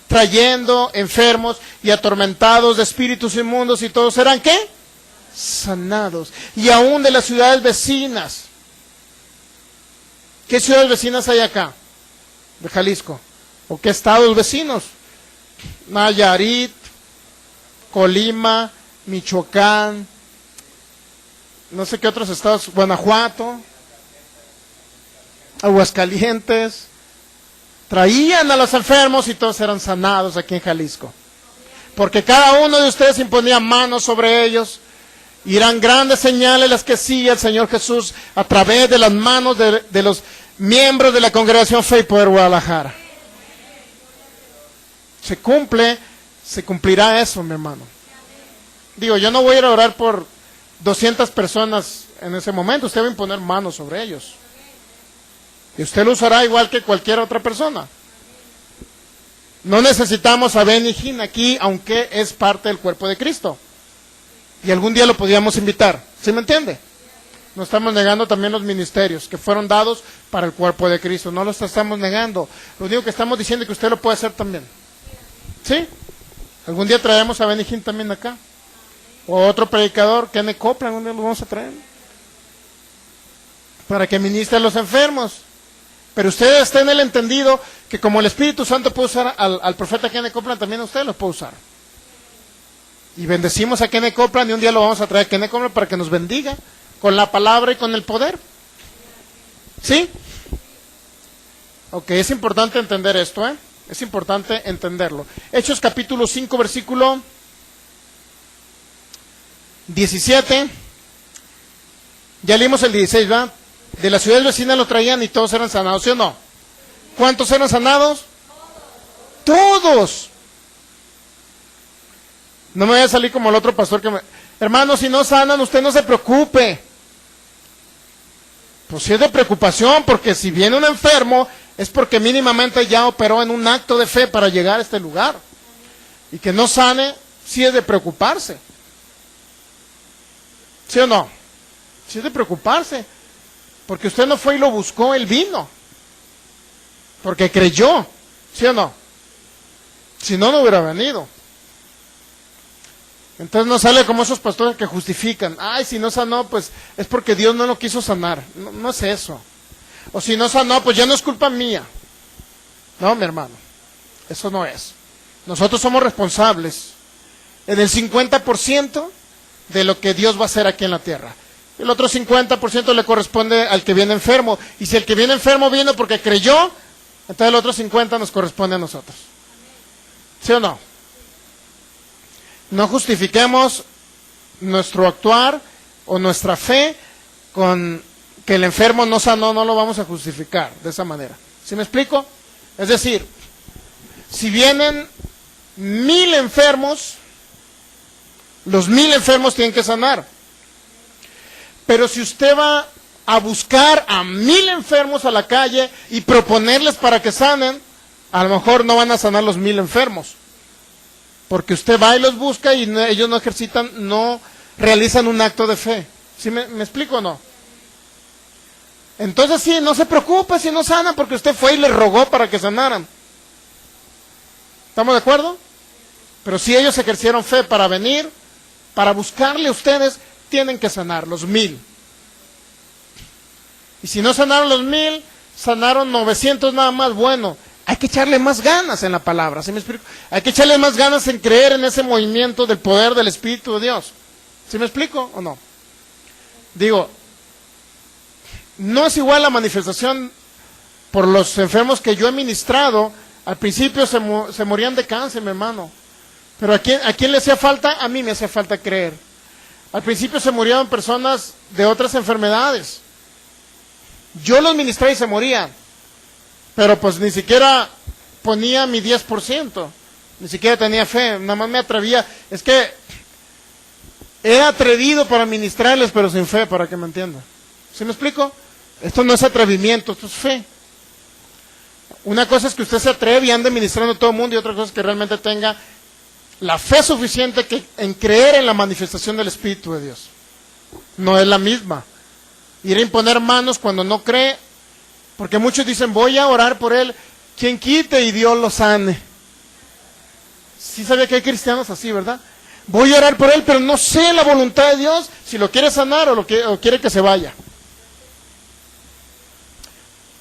trayendo enfermos y atormentados de espíritus inmundos, y todos eran, ¿qué? Sanados. Y aún de las ciudades vecinas. ¿Qué ciudades vecinas hay acá? De Jalisco. ¿O qué estados vecinos? Nayarit, Colima, Michoacán, no sé qué otros estados, Guanajuato, Aguascalientes. Traían a los enfermos y todos eran sanados aquí en Jalisco. Porque cada uno de ustedes imponía manos sobre ellos. Y eran grandes señales las que hacía el Señor Jesús a través de las manos de los miembros de la Congregación Fe y Poder Guadalajara. Se cumplirá eso, mi hermano. Digo, yo no voy a ir a orar por 200 personas en ese momento. Usted va a imponer manos sobre ellos. Y usted lo usará igual que cualquier otra persona. No necesitamos a Ben y Gin aquí, aunque es parte del cuerpo de Cristo. Y algún día lo podíamos invitar. ¿Sí me entiende? No estamos negando también los ministerios que fueron dados para el cuerpo de Cristo. No los estamos negando. Lo único que estamos diciendo es que usted lo puede hacer también. ¿Sí? Algún día traemos a Ben y Gin también acá. O otro predicador, Kenneth Copeland, algún día lo vamos a traer. Para que ministre a los enfermos. Pero ustedes estén en el entendido que como el Espíritu Santo puede usar al profeta Kenneth Copeland, también a ustedes lo puede usar. Y bendecimos a Kenneth Copeland y un día lo vamos a traer a Kenneth Copeland para que nos bendiga con la palabra y con el poder. ¿Sí? Ok, es importante entender esto, ¿eh? Es importante entenderlo. Hechos capítulo 5, versículo 17. Ya leímos el 16, ¿verdad? De las ciudades vecinas lo traían y todos eran sanados, ¿sí o no? ¿Cuántos eran sanados? Todos. No me vaya a salir como el otro pastor que me... Hermano, si no sanan, usted no se preocupe. Pues sí es de preocupación, porque si viene un enfermo, es porque mínimamente ya operó en un acto de fe para llegar a este lugar. Y que no sane, sí es de preocuparse. ¿Sí o no? Sí es de preocuparse. Porque usted no fue y lo buscó, él vino. Porque creyó, ¿sí o no? Si no, no hubiera venido. Entonces no sale como esos pastores que justifican. Ay, si no sanó, pues es porque Dios no lo quiso sanar. No, no es eso. O si no sanó, pues ya no es culpa mía. No, mi hermano. Eso no es. Nosotros somos responsables en el 50% de lo que Dios va a hacer aquí en la tierra. El otro 50% le corresponde al que viene enfermo. Y si el que viene enfermo vino porque creyó, entonces el otro 50% nos corresponde a nosotros. ¿Sí o no? No justifiquemos nuestro actuar o nuestra fe con que el enfermo no sanó, no lo vamos a justificar de esa manera. ¿Sí me explico? Es decir, si vienen 1000 enfermos, los 1000 enfermos tienen que sanar. Pero si usted va a buscar a 1000 enfermos a la calle y proponerles para que sanen, a lo mejor no van a sanar los 1000 enfermos. Porque usted va y los busca y ellos no ejercitan, no realizan un acto de fe. ¿Sí me explico o no? Entonces sí, no se preocupe si no sanan porque usted fue y les rogó para que sanaran. ¿Estamos de acuerdo? Pero si ellos ejercieron fe para venir, para buscarle a ustedes, tienen que sanar los 1000. Y si no sanaron los 1000, sanaron 900 nada más. Bueno, hay que echarle más ganas en la palabra, ¿sí me explico? Hay que echarle más ganas en creer en ese movimiento del poder del Espíritu de Dios. ¿Sí me explico o no? Digo, no es igual la manifestación por los enfermos que yo he ministrado. Al principio se morían de cáncer, mi hermano. Pero ¿a quién le hacía falta? A mí me hacía falta creer. Al principio se morían personas de otras enfermedades. Yo los ministré y se morían. Pero pues ni siquiera ponía mi 10%. Ni siquiera tenía fe. Nada más me atrevía. Es que era atrevido para ministrarles, pero sin fe, para que me entiendan. ¿Sí me explico? Esto no es atrevimiento, esto es fe. Una cosa es que usted se atreve y ande ministrando a todo el mundo, y otra cosa es que realmente tenga la fe suficiente en creer en la manifestación del Espíritu de Dios. No es la misma. Ir a imponer manos cuando no cree, porque muchos dicen, voy a orar por él, quien quite y Dios lo sane. Sí sabía que hay cristianos así, ¿verdad? Voy a orar por él, pero no sé la voluntad de Dios, si lo quiere sanar o quiere que se vaya.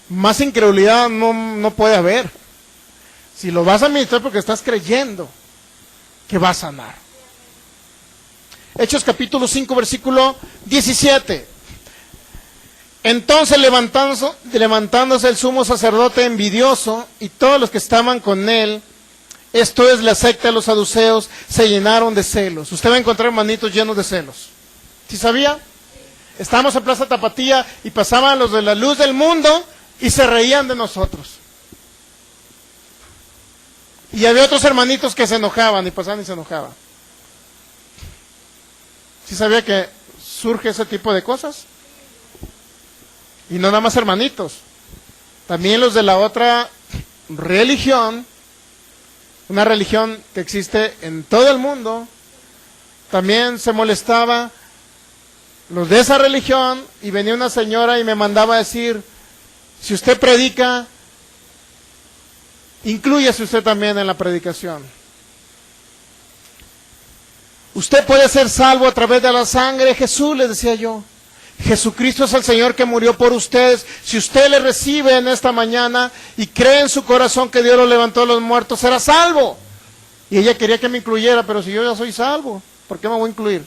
Más incredulidad no puede haber. Si lo vas a administrar porque estás creyendo que va a sanar. Hechos capítulo 5, versículo 17. Entonces levantándose el sumo sacerdote envidioso y todos los que estaban con él, esto es la secta de los saduceos, se llenaron de celos. Usted va a encontrar hermanitos llenos de celos. ¿Sí sabía? Estábamos en Plaza Tapatía y pasaban los de la luz del mundo y se reían de nosotros. Y había otros hermanitos que se enojaban y pasaban y se enojaban. ¿Sí sabía que surge ese tipo de cosas? Y no nada más hermanitos, también los de la otra religión, una religión que existe en todo el mundo, también se molestaba los de esa religión, y venía una señora y me mandaba a decir, si usted predica, inclúyase usted también en la predicación. Usted puede ser salvo a través de la sangre de Jesús, les decía yo. Jesucristo es el Señor que murió por ustedes. Si usted le recibe en esta mañana y cree en su corazón que Dios lo levantó de los muertos, será salvo. Y ella quería que me incluyera, pero si yo ya soy salvo, ¿por qué me voy a incluir?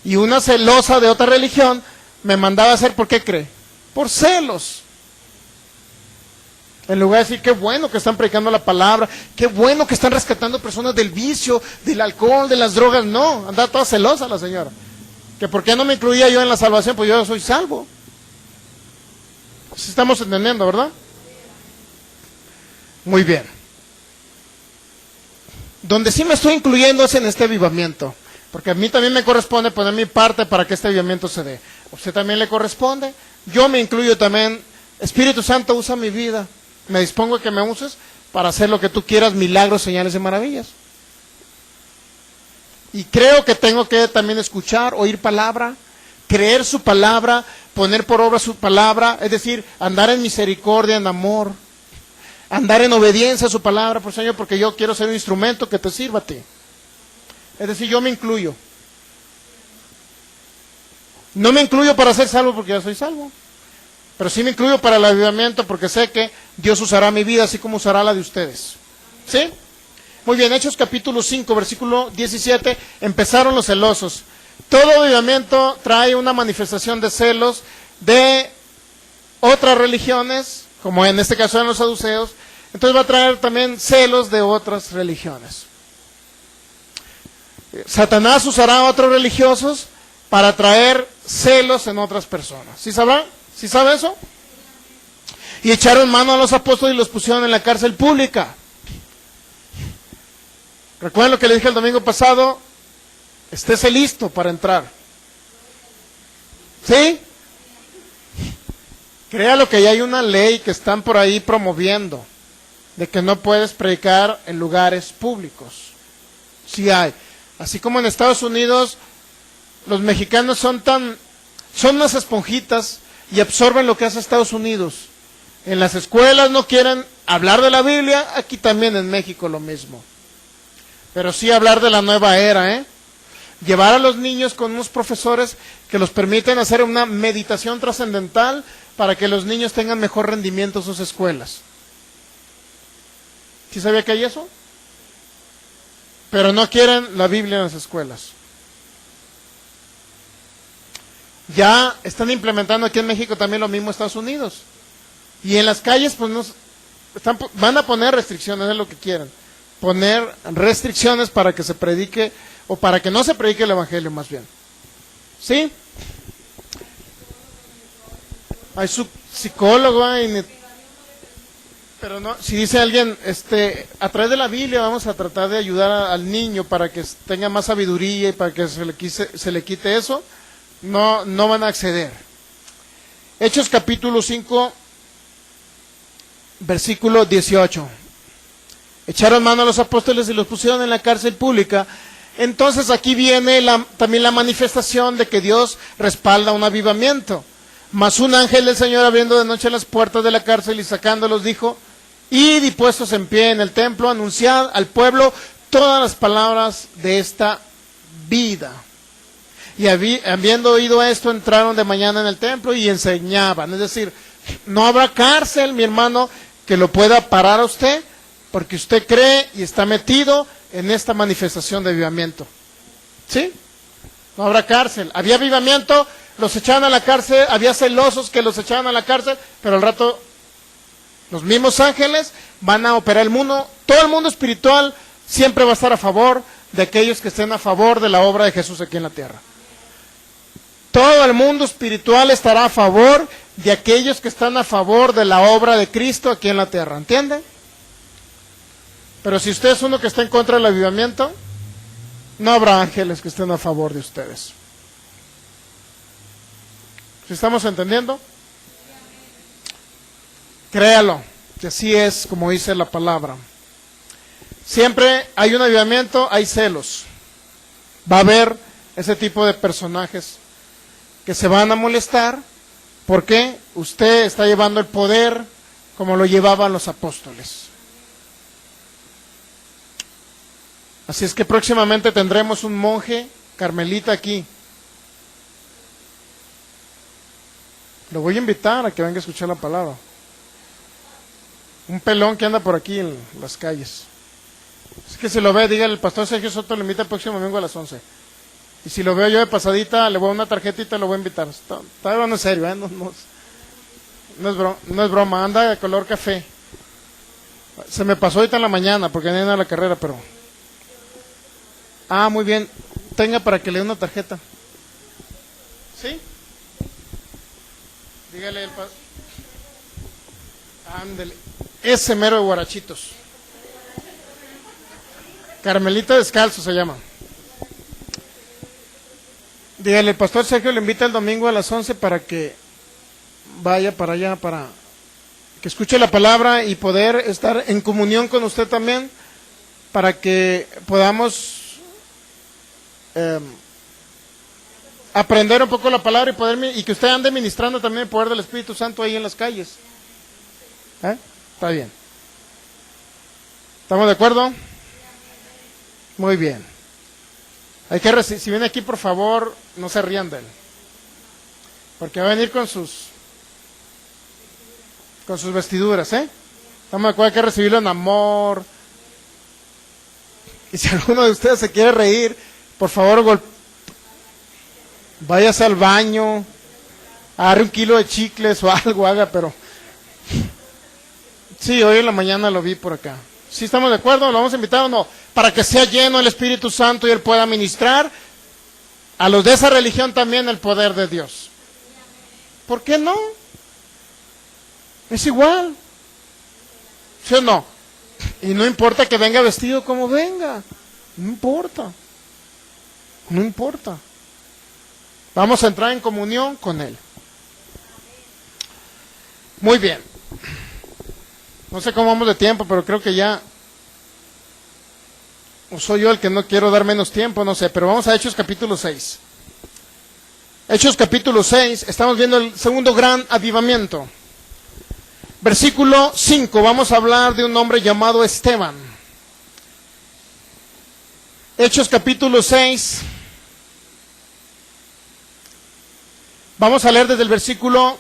Y una celosa de otra religión me mandaba a hacer, ¿por qué cree? Por celos. En lugar de decir, qué bueno que están predicando la palabra, qué bueno que están rescatando personas del vicio, del alcohol, de las drogas. No, andaba toda celosa la señora. Que por qué no me incluía yo en la salvación, pues yo ya soy salvo. ¿Sí estamos entendiendo, verdad? Muy bien. Donde sí me estoy incluyendo es en este avivamiento, porque a mí también me corresponde poner mi parte para que este avivamiento se dé. ¿A usted también le corresponde? Yo me incluyo también. Espíritu Santo, usa mi vida. Me dispongo a que me uses para hacer lo que tú quieras, milagros, señales y maravillas. Y creo que tengo que también escuchar, oír palabra, creer su palabra, poner por obra su palabra, es decir, andar en misericordia, en amor, andar en obediencia a su palabra, por Señor, porque yo quiero ser un instrumento que te sirva a ti. Es decir, yo me incluyo. No me incluyo para ser salvo porque ya soy salvo, pero sí me incluyo para el avivamiento porque sé que Dios usará mi vida así como usará la de ustedes. ¿Sí? Muy bien, Hechos capítulo 5, versículo 17, empezaron los celosos. Todo avivamiento trae una manifestación de celos de otras religiones, como en este caso eran los saduceos, entonces va a traer también celos de otras religiones. Satanás usará a otros religiosos para traer celos en otras personas. ¿Sí sabrá? ¿Sí sabe eso? Y echaron mano a los apóstoles y los pusieron en la cárcel pública. ¿Recuerdan lo que le dije el domingo pasado? Estése listo para entrar. ¿Sí? Créalo que ya hay una ley que están por ahí promoviendo, de que no puedes predicar en lugares públicos. Sí hay. Así como en Estados Unidos, los mexicanos son unas esponjitas y absorben lo que hace Estados Unidos. En las escuelas no quieren hablar de la Biblia, aquí también en México lo mismo. Pero sí hablar de la nueva era, llevar a los niños con unos profesores que los permiten hacer una meditación trascendental para que los niños tengan mejor rendimiento en sus escuelas. ¿Sí sabía que hay eso? Pero no quieren la Biblia en las escuelas. Ya están implementando aquí en México también lo mismo Estados Unidos. Y en las calles pues van a poner restricciones, es lo que quieren. Poner restricciones para que se predique, o para que no se predique el evangelio más bien. ¿Sí? Hay su psicólogo, pero no, si dice alguien, a través de la Biblia vamos a tratar de ayudar al niño para que tenga más sabiduría y para que se le quite eso, no van a acceder. Hechos capítulo 5, versículo 18. Echaron mano a los apóstoles y los pusieron en la cárcel pública. Entonces aquí viene también la manifestación de que Dios respalda un avivamiento. Mas un ángel del Señor, abriendo de noche las puertas de la cárcel y sacándolos, dijo: id y puestos en pie en el templo, anunciad al pueblo todas las palabras de esta vida. Y habiendo oído esto, entraron de mañana en el templo y enseñaban. Es decir, no habrá cárcel, mi hermano, que lo pueda parar a usted, porque usted cree y está metido en esta manifestación de avivamiento. ¿Sí? No habrá cárcel. Había avivamiento, los echaban a la cárcel, había celosos que los echaban a la cárcel, pero al rato los mismos ángeles van a operar el mundo. Todo el mundo espiritual siempre va a estar a favor de aquellos que estén a favor de la obra de Jesús aquí en la tierra. Todo el mundo espiritual estará a favor de aquellos que están a favor de la obra de Cristo aquí en la tierra. ¿Entienden? Pero si usted es uno que está en contra del avivamiento, no habrá ángeles que estén a favor de ustedes. ¿Sí estamos entendiendo? Créalo, que así es como dice la palabra. Siempre hay un avivamiento, hay celos. Va a haber ese tipo de personajes que se van a molestar porque usted está llevando el poder como lo llevaban los apóstoles. Así es que próximamente tendremos un monje carmelita aquí. Lo voy a invitar a que venga a escuchar la palabra. Un pelón que anda por aquí en las calles. Es que si lo ve, dígale, el pastor Sergio Soto lo invita el próximo domingo a las 11. Y si lo veo yo de pasadita, le voy a dar una tarjetita y lo voy a invitar. Está hablando en serio, no es broma, anda de color café. Se me pasó ahorita en la mañana porque venía a la carrera, pero... Ah, muy bien. Tenga para que le dé una tarjeta. ¿Sí? Dígale el pastor. Ándele. Ese mero de Guarachitos. Carmelita Descalzo se llama. Dígale, el pastor Sergio le invita el domingo a las 11 para que vaya para allá, para que escuche la palabra y poder estar en comunión con usted también, para que podamos aprender un poco la palabra y poder, y que usted ande ministrando también el poder del Espíritu Santo ahí en las calles. Está bien. ¿Estamos de acuerdo? Muy bien. Hay que si viene aquí, por favor, no se rían de él, porque va a venir con sus vestiduras, Estamos de acuerdo, hay que recibirlo en amor. Y si alguno de ustedes se quiere reír, por favor, váyase al baño, agarre 1 kilo de chicles o algo, pero sí, hoy en la mañana lo vi por acá. ¿Sí estamos de acuerdo? ¿Lo vamos a invitar o no? Para que sea lleno el Espíritu Santo y Él pueda ministrar a los de esa religión también el poder de Dios. ¿Por qué no? Es igual. ¿Sí o no? Y no importa que venga vestido como venga. No importa. No importa. Vamos a entrar en comunión con Él. Muy bien. No sé cómo vamos de tiempo, pero creo que ya... O soy yo el que no quiero dar menos tiempo, no sé. Pero vamos a Hechos capítulo 6. Hechos capítulo 6, estamos viendo el segundo gran avivamiento. Versículo 5, vamos a hablar de un hombre llamado Esteban. Hechos capítulo 6. Vamos a leer desde el versículo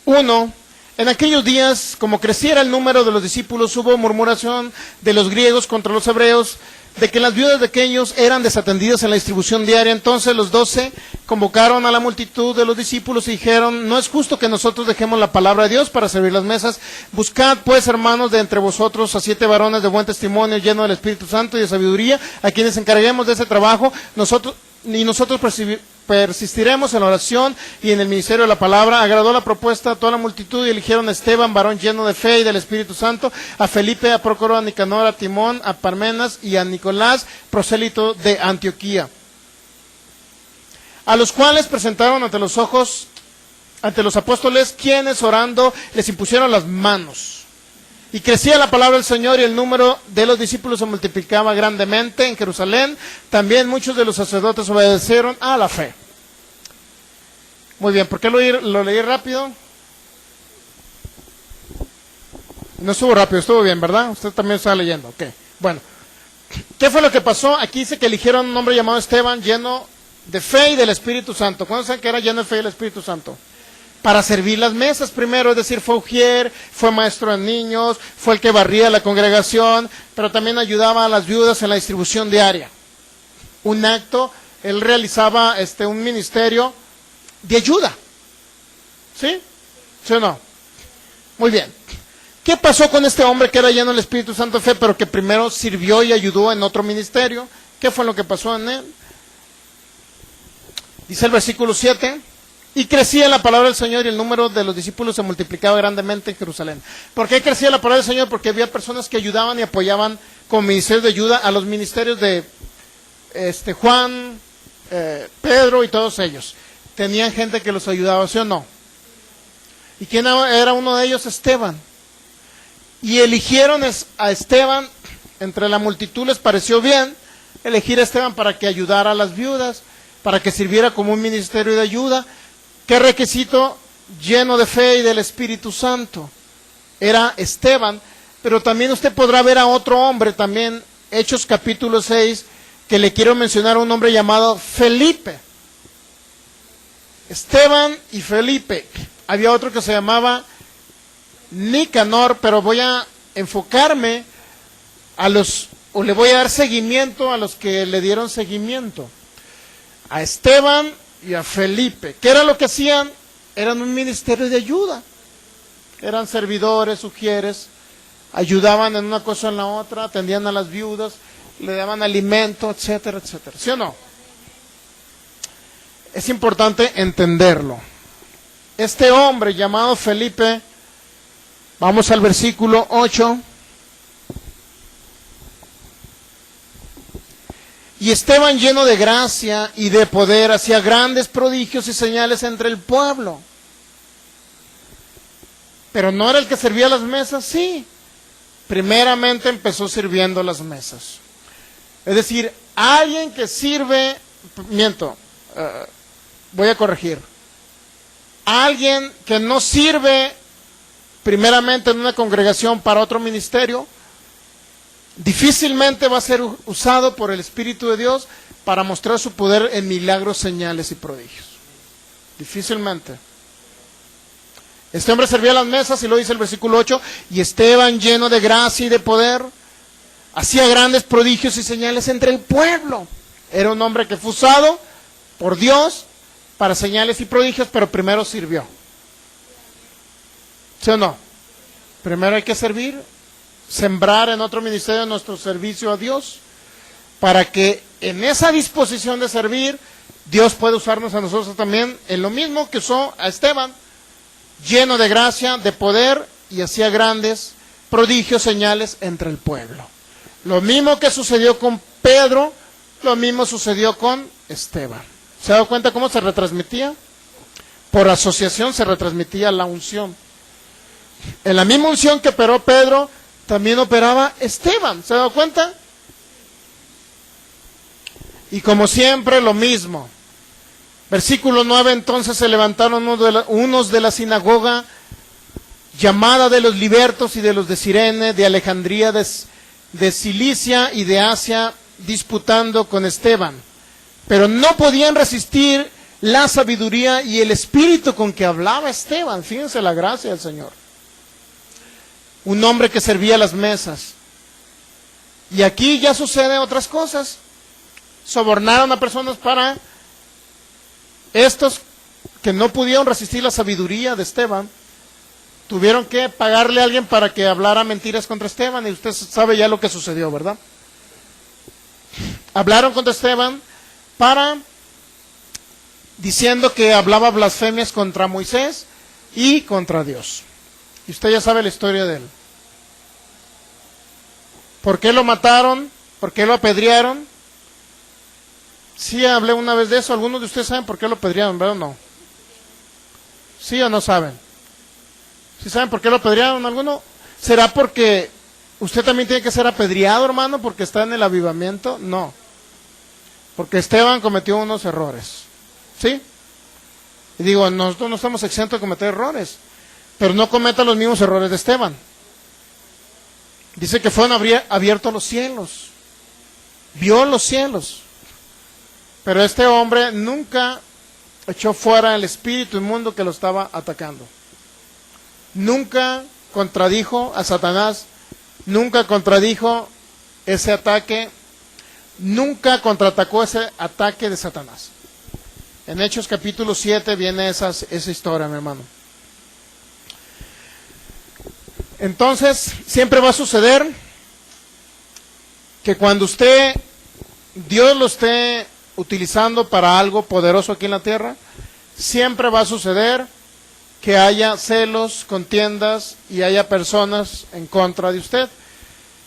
1. En aquellos días, como creciera el número de los discípulos, hubo murmuración de los griegos contra los hebreos, de que las viudas de aquellos eran desatendidas en la distribución diaria. Entonces los 12 convocaron a la multitud de los discípulos y dijeron: no es justo que nosotros dejemos la palabra de Dios para servir las mesas. Buscad pues, hermanos, de entre vosotros a 7 varones de buen testimonio, llenos del Espíritu Santo y de sabiduría, a quienes encarguemos de ese trabajo. Nosotros persistiremos en la oración y en el ministerio de la palabra. Agradó la propuesta a toda la multitud y eligieron a Esteban, varón lleno de fe y del Espíritu Santo, a Felipe, a Prócoro, a Nicanor, a Timón, a Parmenas y a Nicolás, prosélito de Antioquía, a los cuales presentaron ante los apóstoles, quienes orando les impusieron las manos. Y crecía la palabra del Señor y el número de los discípulos se multiplicaba grandemente en Jerusalén. También muchos de los sacerdotes obedecieron a la fe. Muy bien, ¿por qué lo leí rápido? No estuvo rápido, estuvo bien, ¿verdad? Usted también estaba leyendo, ok. Bueno, ¿qué fue lo que pasó? Aquí dice que eligieron un hombre llamado Esteban, lleno de fe y del Espíritu Santo. ¿Cuándo saben que era lleno de fe y del Espíritu Santo? Para servir las mesas primero, es decir, fue ujier, fue maestro de niños, fue el que barría la congregación, pero también ayudaba a las viudas en la distribución diaria. Un acto, él realizaba un ministerio de ayuda. ¿Sí? ¿Sí o no? Muy bien. ¿Qué pasó con este hombre que era lleno del Espíritu Santo de fe, pero que primero sirvió y ayudó en otro ministerio? ¿Qué fue lo que pasó en él? Dice el versículo 7... Y crecía la palabra del Señor y el número de los discípulos se multiplicaba grandemente en Jerusalén. ¿Por qué crecía la palabra del Señor? Porque había personas que ayudaban y apoyaban con ministerios de ayuda a los ministerios de Juan, Pedro y todos ellos. Tenían gente que los ayudaba, ¿sí o no? ¿Y quién era uno de ellos? Esteban. Y eligieron a Esteban, entre la multitud les pareció bien elegir a Esteban para que ayudara a las viudas, para que sirviera como un ministerio de ayuda. ¿Qué requisito? Lleno de fe y del Espíritu Santo. Era Esteban, pero también usted podrá ver a otro hombre, también, Hechos capítulo 6, que le quiero mencionar a un hombre llamado Felipe. Esteban y Felipe. Había otro que se llamaba Nicanor, pero voy a enfocarme o le voy a dar seguimiento a los que le dieron seguimiento. A Esteban y a Felipe. ¿Qué era lo que hacían? Eran un ministerio de ayuda. Eran servidores, ujieres, ayudaban en una cosa o en la otra, atendían a las viudas, le daban alimento, etcétera, etcétera. ¿Sí o no? Es importante entenderlo. Este hombre llamado Felipe, vamos al versículo 8. Y Esteban, lleno de gracia y de poder, hacía grandes prodigios y señales entre el pueblo. Pero no era el que servía las mesas, sí. Primeramente empezó sirviendo las mesas. Es decir, alguien que sirve miento, voy a corregir. Alguien que no sirve primeramente en una congregación para otro ministerio, difícilmente va a ser usado por el Espíritu de Dios para mostrar su poder en milagros, señales y prodigios. Difícilmente. Este hombre servía a las mesas, y lo dice el versículo 8, y Esteban, lleno de gracia y de poder, hacía grandes prodigios y señales entre el pueblo. Era un hombre que fue usado por Dios para señales y prodigios, pero primero sirvió. ¿Sí o no? Primero hay que servir, sembrar en otro ministerio nuestro servicio a Dios, para que en esa disposición de servir, Dios pueda usarnos a nosotros también en lo mismo que usó a Esteban, lleno de gracia, de poder, y hacía grandes prodigios, señales entre el pueblo. Lo mismo que sucedió con Pedro, lo mismo sucedió con Esteban. ¿Se ha dado cuenta cómo se retransmitía? Por asociación se retransmitía la unción. En la misma unción que operó Pedro, también operaba Esteban. ¿Se ha dado cuenta? Y como siempre, lo mismo. Versículo 9, entonces se levantaron unos de la sinagoga, llamada de los libertos y de los de Cirene, de Alejandría, de Cilicia y de Asia, disputando con Esteban. Pero no podían resistir la sabiduría y el espíritu con que hablaba Esteban. Fíjense la gracia del Señor. Un hombre que servía las mesas. Y aquí ya suceden otras cosas. Sobornaron a personas para estos que no pudieron resistir la sabiduría de Esteban. Tuvieron que pagarle a alguien para que hablara mentiras contra Esteban, y usted sabe ya lo que sucedió, ¿verdad? Hablaron contra Esteban diciendo que hablaba blasfemias contra Moisés y contra Dios. Y usted ya sabe la historia de él. ¿Por qué lo mataron? ¿Por qué lo apedrearon? Sí, hablé una vez de eso. ¿Algunos de ustedes saben por qué lo apedrearon, verdad o no? ¿Sí o no saben? ¿Sí saben por qué lo apedrearon alguno? ¿Será porque usted también tiene que ser apedreado, hermano, porque está en el avivamiento? No. Porque Esteban cometió unos errores. ¿Sí? Y digo, nosotros no estamos exentos de cometer errores, pero no cometa los mismos errores de Esteban. Dice que fueron abiertos los cielos. Vio los cielos. Pero este hombre nunca echó fuera el espíritu inmundo que lo estaba atacando. Nunca contradijo a Satanás, nunca contradijo ese ataque, nunca contraatacó ese ataque de Satanás. En Hechos capítulo 7 viene esa historia, mi hermano. Entonces, siempre va a suceder que cuando Dios lo esté utilizando para algo poderoso aquí en la tierra, siempre va a suceder que haya celos, contiendas y haya personas en contra de usted.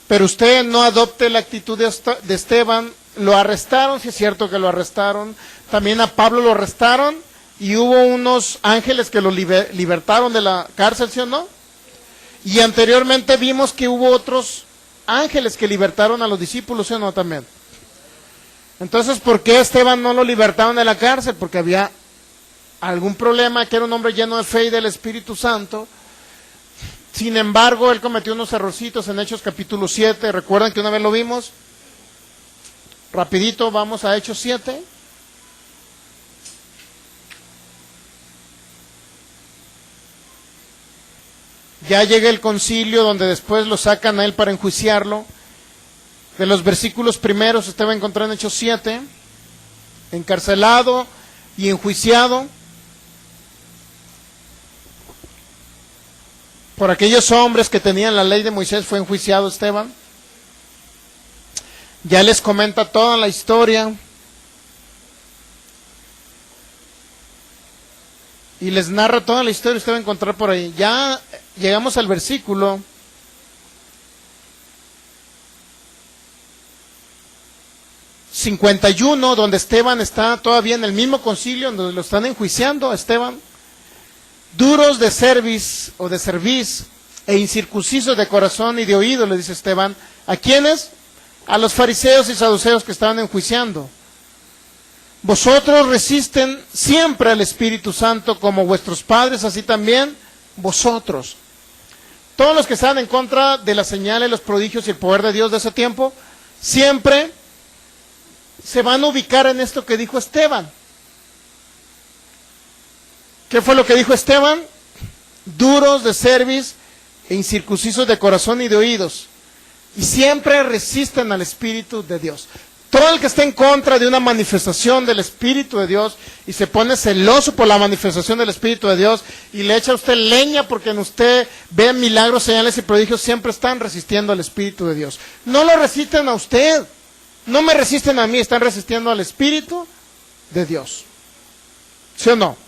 Pero usted no adopte la actitud de Esteban. Lo arrestaron, sí es cierto que lo arrestaron. También a Pablo lo arrestaron y hubo unos ángeles que lo libertaron de la cárcel, ¿sí o no? Y anteriormente vimos que hubo otros ángeles que libertaron a los discípulos, ¿sí o no también? Entonces, ¿por qué Esteban no lo libertaron de la cárcel? Porque había algún problema, que era un hombre lleno de fe y del Espíritu Santo. Sin embargo, él cometió unos errorcitos en Hechos capítulo 7. ¿Recuerdan que una vez lo vimos? Rapidito, vamos a Hechos 7. Ya llega el concilio donde después lo sacan a él para enjuiciarlo. De los versículos primeros usted va a encontrar en Hechos 7, encarcelado y enjuiciado por aquellos hombres que tenían la ley de Moisés. Fue enjuiciado Esteban. Ya les comenta toda la historia y les narra toda la historia. Usted va a encontrar por ahí. Ya llegamos al versículo 51, donde Esteban está todavía en el mismo concilio, donde lo están enjuiciando a Esteban. Duros de cerviz o de cerviz e incircuncisos de corazón y de oído, le dice Esteban. ¿A quiénes? A los fariseos y saduceos que estaban enjuiciando. Vosotros resisten siempre al Espíritu Santo como vuestros padres, así también vosotros. Todos los que están en contra de las señales, los prodigios y el poder de Dios de ese tiempo, siempre se van a ubicar en esto que dijo Esteban. ¿Qué fue lo que dijo Esteban? Duros de cerviz e incircuncisos de corazón y de oídos. Y siempre resisten al Espíritu de Dios. Todo el que esté en contra de una manifestación del Espíritu de Dios y se pone celoso por la manifestación del Espíritu de Dios y le echa a usted leña porque en usted ve milagros, señales y prodigios, siempre están resistiendo al Espíritu de Dios. No lo resisten a usted, no me resisten a mí, están resistiendo al Espíritu de Dios. ¿Sí o no?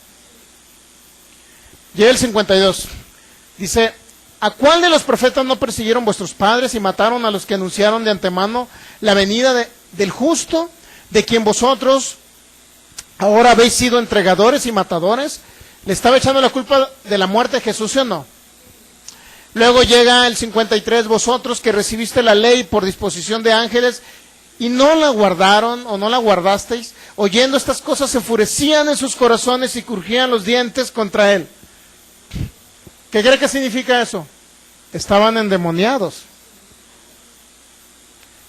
Llega el 52. Dice, ¿a cuál de los profetas no persiguieron vuestros padres y mataron a los que anunciaron de antemano la venida del justo, de quien vosotros ahora habéis sido entregadores y matadores? ¿Le estaba echando la culpa de la muerte de Jesús, sí o no? Luego llega el 53, vosotros que recibiste la ley por disposición de ángeles y no la guardaron o no la guardasteis, oyendo estas cosas se enfurecían en sus corazones y crujían los dientes contra él. ¿Qué cree que significa eso? Estaban endemoniados.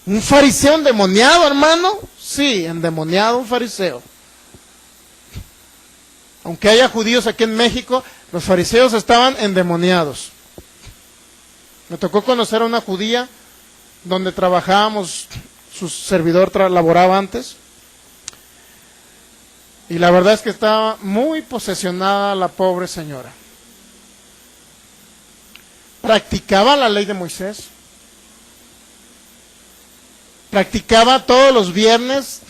¿Un fariseo endemoniado, hermano? Sí, endemoniado un fariseo. Aunque haya judíos aquí en México, los fariseos estaban endemoniados. Me tocó conocer a una judía donde trabajábamos, su servidor laboraba antes. Y la verdad es que estaba muy posesionada la pobre señora. Practicaba la ley de Moisés. Practicaba todos los viernes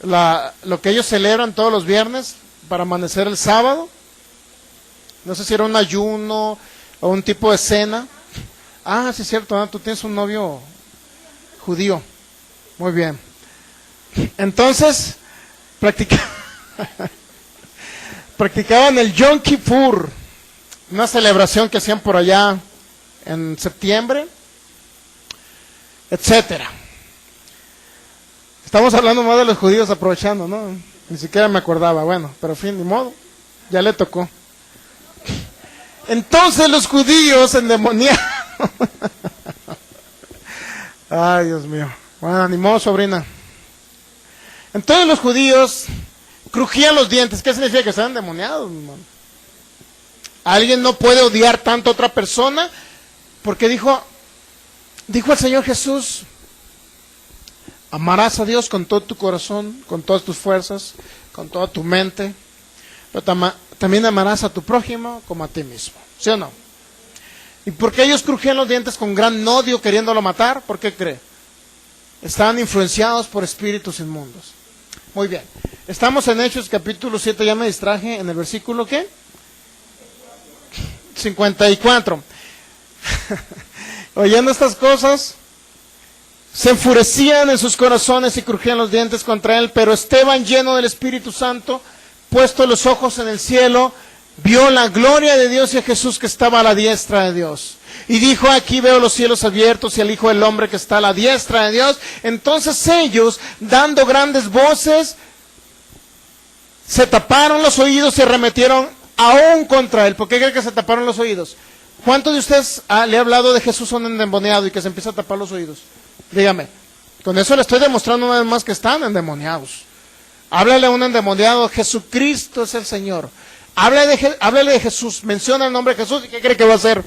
lo que ellos celebran todos los viernes para amanecer el sábado. No sé si era un ayuno o un tipo de cena. Ah, sí es cierto, ¿no? Tú tienes un novio judío. Muy bien. Entonces, practicaban el Yom Kippur, una celebración que hacían por allá en septiembre, etcétera. Estamos hablando más de los judíos aprovechando, ¿no? Ni siquiera me acordaba. Bueno, pero en fin, ni modo, ya le tocó. Entonces los judíos endemoniados. Ay, Dios mío. Bueno, ni modo, sobrina. Entonces los judíos crujían los dientes. ¿Qué significa? Que estaban endemoniados, hermano. Alguien no puede odiar tanto a otra persona porque dijo el Señor Jesús, amarás a Dios con todo tu corazón, con todas tus fuerzas, con toda tu mente, pero también amarás a tu prójimo como a ti mismo, ¿sí o no? ¿Y por qué ellos crujían los dientes con gran odio queriéndolo matar? ¿Por qué cree? Estaban influenciados por espíritus inmundos. Muy bien, estamos en Hechos capítulo 7, ya me distraje, en el versículo ¿qué? 54. Oyendo estas cosas, se enfurecían en sus corazones y crujían los dientes contra él, pero Esteban, lleno del Espíritu Santo, puesto los ojos en el cielo, vio la gloria de Dios y a Jesús que estaba a la diestra de Dios. Y dijo, aquí veo los cielos abiertos y al Hijo del Hombre que está a la diestra de Dios. Entonces ellos, dando grandes voces, se taparon los oídos y se arremetieron aún contra él. ¿Por qué cree que se taparon los oídos? ¿Cuántos de ustedes le ha hablado de Jesús a un endemoniado y que se empieza a tapar los oídos? Dígame. Con eso le estoy demostrando una vez más que están endemoniados. Háblale a un endemoniado, Jesucristo es el Señor. Háblale de Jesús, menciona el nombre de Jesús y ¿qué cree que va a hacer?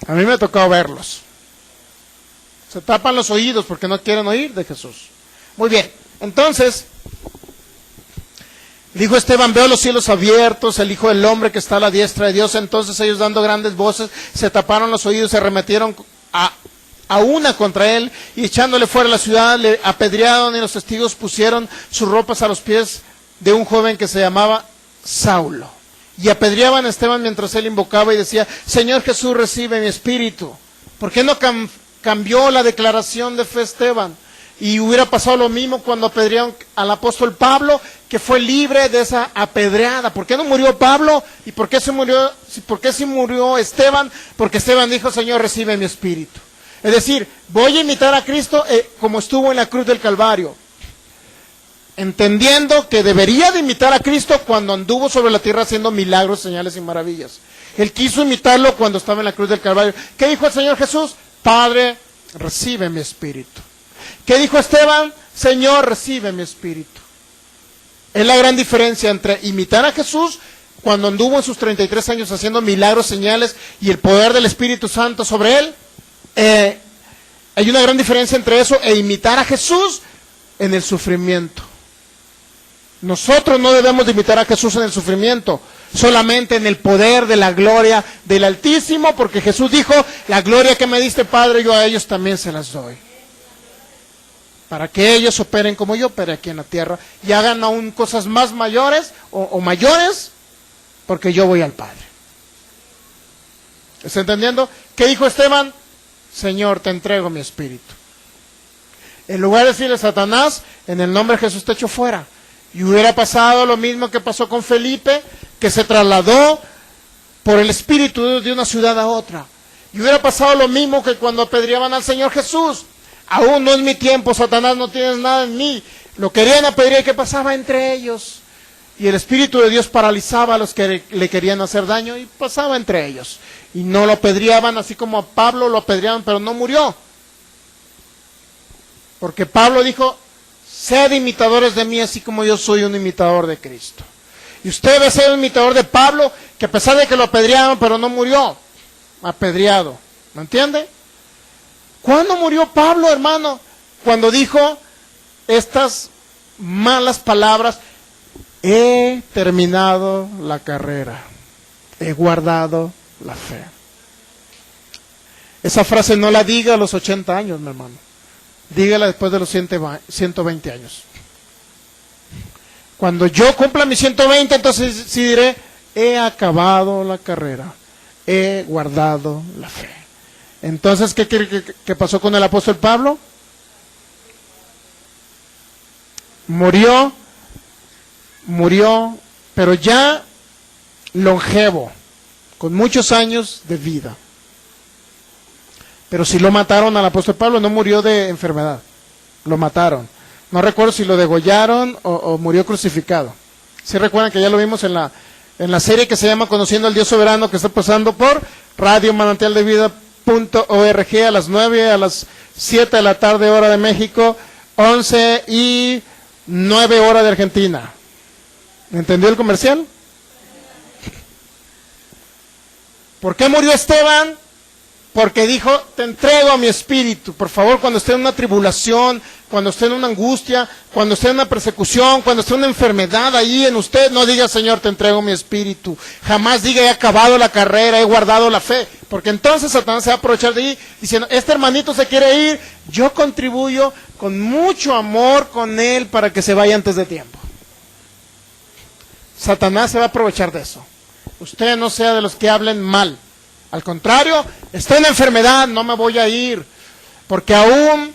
A mí me ha tocado verlos. Se tapan los oídos porque no quieren oír de Jesús. Muy bien, entonces dijo Esteban, veo los cielos abiertos, el Hijo del Hombre que está a la diestra de Dios. Entonces ellos, dando grandes voces, se taparon los oídos, se arremetieron a una contra él y echándole fuera de la ciudad le apedrearon y los testigos pusieron sus ropas a los pies de un joven que se llamaba Saulo. Y apedreaban a Esteban mientras él invocaba y decía, Señor Jesús, recibe mi espíritu. ¿Por qué no cambió la declaración de fe Esteban? Y hubiera pasado lo mismo cuando apedrearon al apóstol Pablo, que fue libre de esa apedreada. ¿Por qué no murió Pablo? ¿Y por qué sí murió Esteban? Porque Esteban dijo, Señor, recibe mi espíritu. Es decir, voy a imitar a Cristo como estuvo en la cruz del Calvario. entendiendo que debería de imitar a Cristo cuando anduvo sobre la tierra haciendo milagros, señales y maravillas. Él quiso imitarlo cuando estaba en la cruz del Calvario. ¿Qué dijo el Señor Jesús? Padre, recibe mi espíritu. ¿Qué dijo Esteban? Señor, recibe mi espíritu. Es la gran diferencia entre imitar a Jesús cuando anduvo en sus 33 años haciendo milagros, señales y el poder del Espíritu Santo sobre él. Hay una gran diferencia entre eso e imitar a Jesús en el sufrimiento. Nosotros no debemos de imitar a Jesús en el sufrimiento, solamente en el poder de la gloria del Altísimo, porque Jesús dijo, la gloria que me diste, Padre, yo a ellos también se las doy. Para que ellos operen como yo operé aquí en la tierra y hagan aún cosas más mayores o mayores, porque yo voy al Padre. ¿Está entendiendo? ¿Qué dijo Esteban? Señor, te entrego mi espíritu. En lugar de decirle a Satanás, en el nombre de Jesús te echo fuera. Y hubiera pasado lo mismo que pasó con Felipe, que se trasladó por el Espíritu de una ciudad a otra. Y hubiera pasado lo mismo que cuando apedreaban al Señor Jesús. Aún no es mi tiempo, Satanás, no tienes nada en mí. Lo querían apedrear, ¿qué pasaba entre ellos? Y el Espíritu de Dios paralizaba a los que le querían hacer daño y pasaba entre ellos. Y no lo apedreaban, así como a Pablo lo apedreaban, pero no murió. Porque Pablo dijo, sed imitadores de mí, así como yo soy un imitador de Cristo. Y usted debe ser un imitador de Pablo, que a pesar de que lo apedreaban, pero no murió apedreado. ¿Me entiende? ¿Cuándo murió Pablo, hermano? Cuando dijo estas malas palabras, he terminado la carrera, he guardado la fe. Esa frase no la diga a los 80 años, mi hermano. Dígala después de los 120 años. Cuando yo cumpla mis 120, entonces sí diré, he acabado la carrera, he guardado la fe. Entonces, ¿qué pasó con el apóstol Pablo? Murió, pero ya longevo, con muchos años de vida. Pero si lo mataron al apóstol Pablo, no murió de enfermedad, lo mataron. No recuerdo si lo degollaron o murió crucificado. ¿Sí recuerdan que ya lo vimos en la serie que se llama Conociendo al Dios Soberano, que está pasando por Radio Manantial de Vida.org a las 9, a las 7 de la tarde, hora de México, 11 y 9 hora de Argentina? ¿Entendió el comercial? ¿Por qué murió Esteban? Porque dijo, te entrego a mi espíritu. Por favor, cuando esté en una tribulación, cuando esté en una angustia, cuando esté en una persecución, cuando esté en una enfermedad ahí en usted, no diga, Señor, te entrego mi espíritu. Jamás diga, he acabado la carrera, he guardado la fe. Porque entonces Satanás se va a aprovechar de ahí, diciendo, este hermanito se quiere ir, yo contribuyo con mucho amor con él para que se vaya antes de tiempo. Satanás se va a aprovechar de eso. Usted no sea de los que hablen mal. Al contrario, estoy en enfermedad, no me voy a ir, porque aún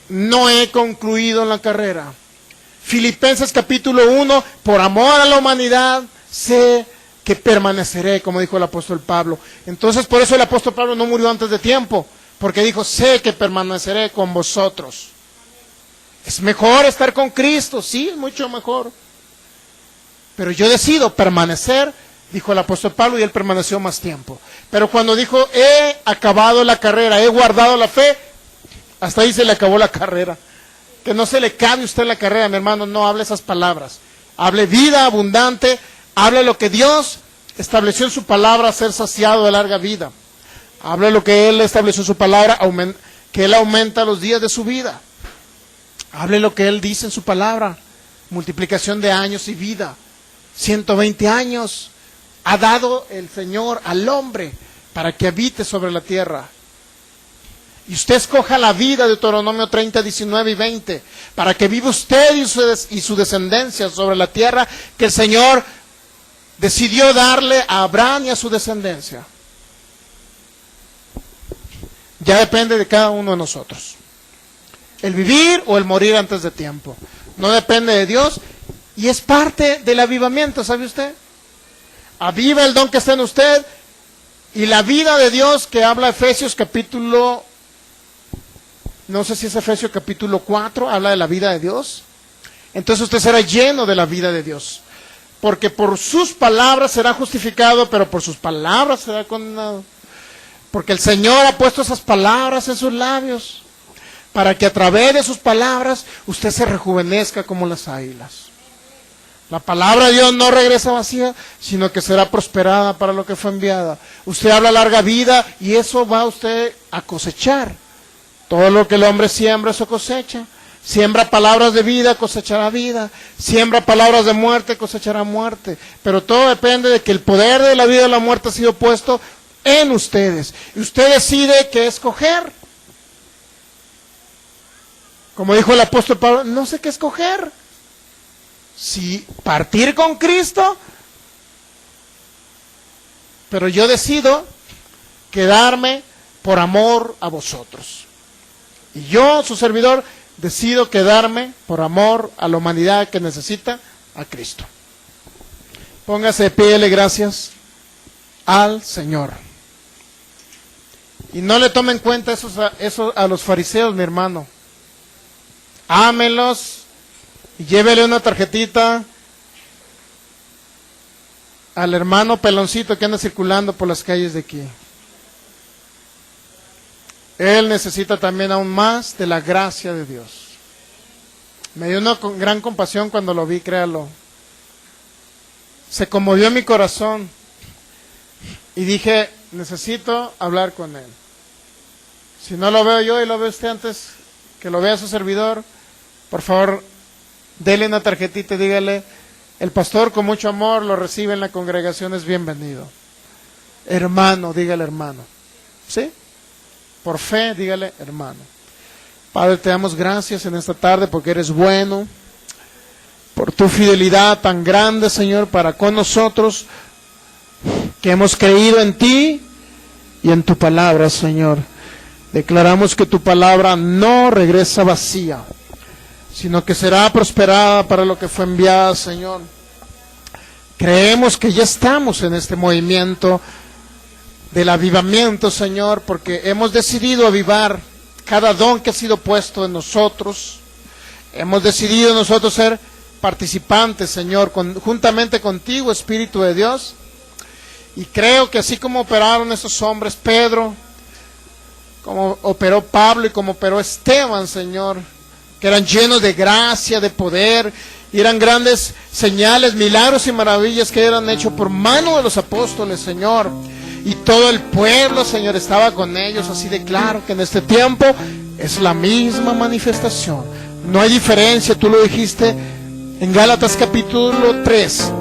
no he concluido la carrera. Filipenses capítulo 1, por amor a la humanidad, sé que permaneceré, como dijo el apóstol Pablo. Entonces, por eso el apóstol Pablo no murió antes de tiempo, porque dijo, sé que permaneceré con vosotros. Es mejor estar con Cristo, sí, es mucho mejor. Pero yo decido permanecer, dijo el apóstol Pablo, y él permaneció más tiempo. Pero cuando dijo, he acabado la carrera, he guardado la fe, hasta ahí se le acabó la carrera. Que no se le cabe a usted la carrera, mi hermano, no hable esas palabras. Hable vida abundante, hable lo que Dios estableció en su palabra, ser saciado de larga vida. Hable lo que Él estableció en su palabra, que Él aumenta los días de su vida. Hable lo que Él dice en su palabra, multiplicación de años y vida. 120 años ha dado el Señor al hombre para que habite sobre la tierra. Y usted escoja la vida, Deuteronomio 30, 19 y 20, para que viva usted y su descendencia sobre la tierra que el Señor decidió darle a Abraham y a su descendencia. Ya depende de cada uno de nosotros. El vivir o el morir antes de tiempo. No depende de Dios y es parte del avivamiento, ¿sabe usted? Aviva el don que está en usted y la vida de Dios que habla Efesios capítulo, no sé si es Efesios capítulo 4, habla de la vida de Dios. entonces usted será lleno de la vida de Dios. Porque por sus palabras será justificado, pero por sus palabras será condenado. Porque el Señor ha puesto esas palabras en sus labios, para que a través de sus palabras usted se rejuvenezca como las águilas. La palabra de Dios no regresa vacía, sino que será prosperada para lo que fue enviada. Usted habla larga vida y eso va usted a cosechar. Todo lo que el hombre siembra, eso cosecha. Siembra palabras de vida, cosechará vida. Siembra palabras de muerte, cosechará muerte. Pero todo depende de que el poder de la vida y la muerte ha sido puesto en ustedes. Y usted decide qué escoger. Como dijo el apóstol Pablo, no sé qué escoger. Si partir con Cristo, pero yo decido quedarme por amor a vosotros. Y yo, su servidor, decido quedarme por amor a la humanidad que necesita a Cristo. Póngase de pie y dele gracias al Señor. Y no le tomen cuenta eso a los fariseos, mi hermano. Ámenlos y llévele una tarjetita al hermano peloncito que anda circulando por las calles de aquí. Él necesita también aún más de la gracia de Dios. Me dio una gran compasión cuando lo vi, créalo. Se conmovió mi corazón y dije, necesito hablar con él. Si no lo veo yo y lo ve usted antes que lo vea su servidor, por favor, dele una tarjetita y dígale, el pastor con mucho amor lo recibe en la congregación, es bienvenido. Hermano, dígale hermano. ¿Sí? Por fe, dígale hermano. Padre, te damos gracias en esta tarde porque eres bueno, por tu fidelidad tan grande, Señor, para con nosotros, que hemos creído en ti y en tu palabra, Señor. Declaramos que tu palabra no regresa vacía, sino que será prosperada para lo que fue enviada, Señor. Creemos que ya estamos en este movimiento del avivamiento, Señor, porque hemos decidido avivar cada don que ha sido puesto en nosotros. Hemos decidido nosotros ser participantes, Señor, juntamente contigo, Espíritu de Dios. Y creo que así como operaron esos hombres, Pedro, como operó Pablo y como operó Esteban, Señor, que eran llenos de gracia, de poder, y eran grandes señales, milagros y maravillas que eran hechos por mano de los apóstoles, Señor. Y todo el pueblo, Señor, estaba con ellos. Así de claro que en este tiempo es la misma manifestación. No hay diferencia, tú lo dijiste en Gálatas capítulo 3.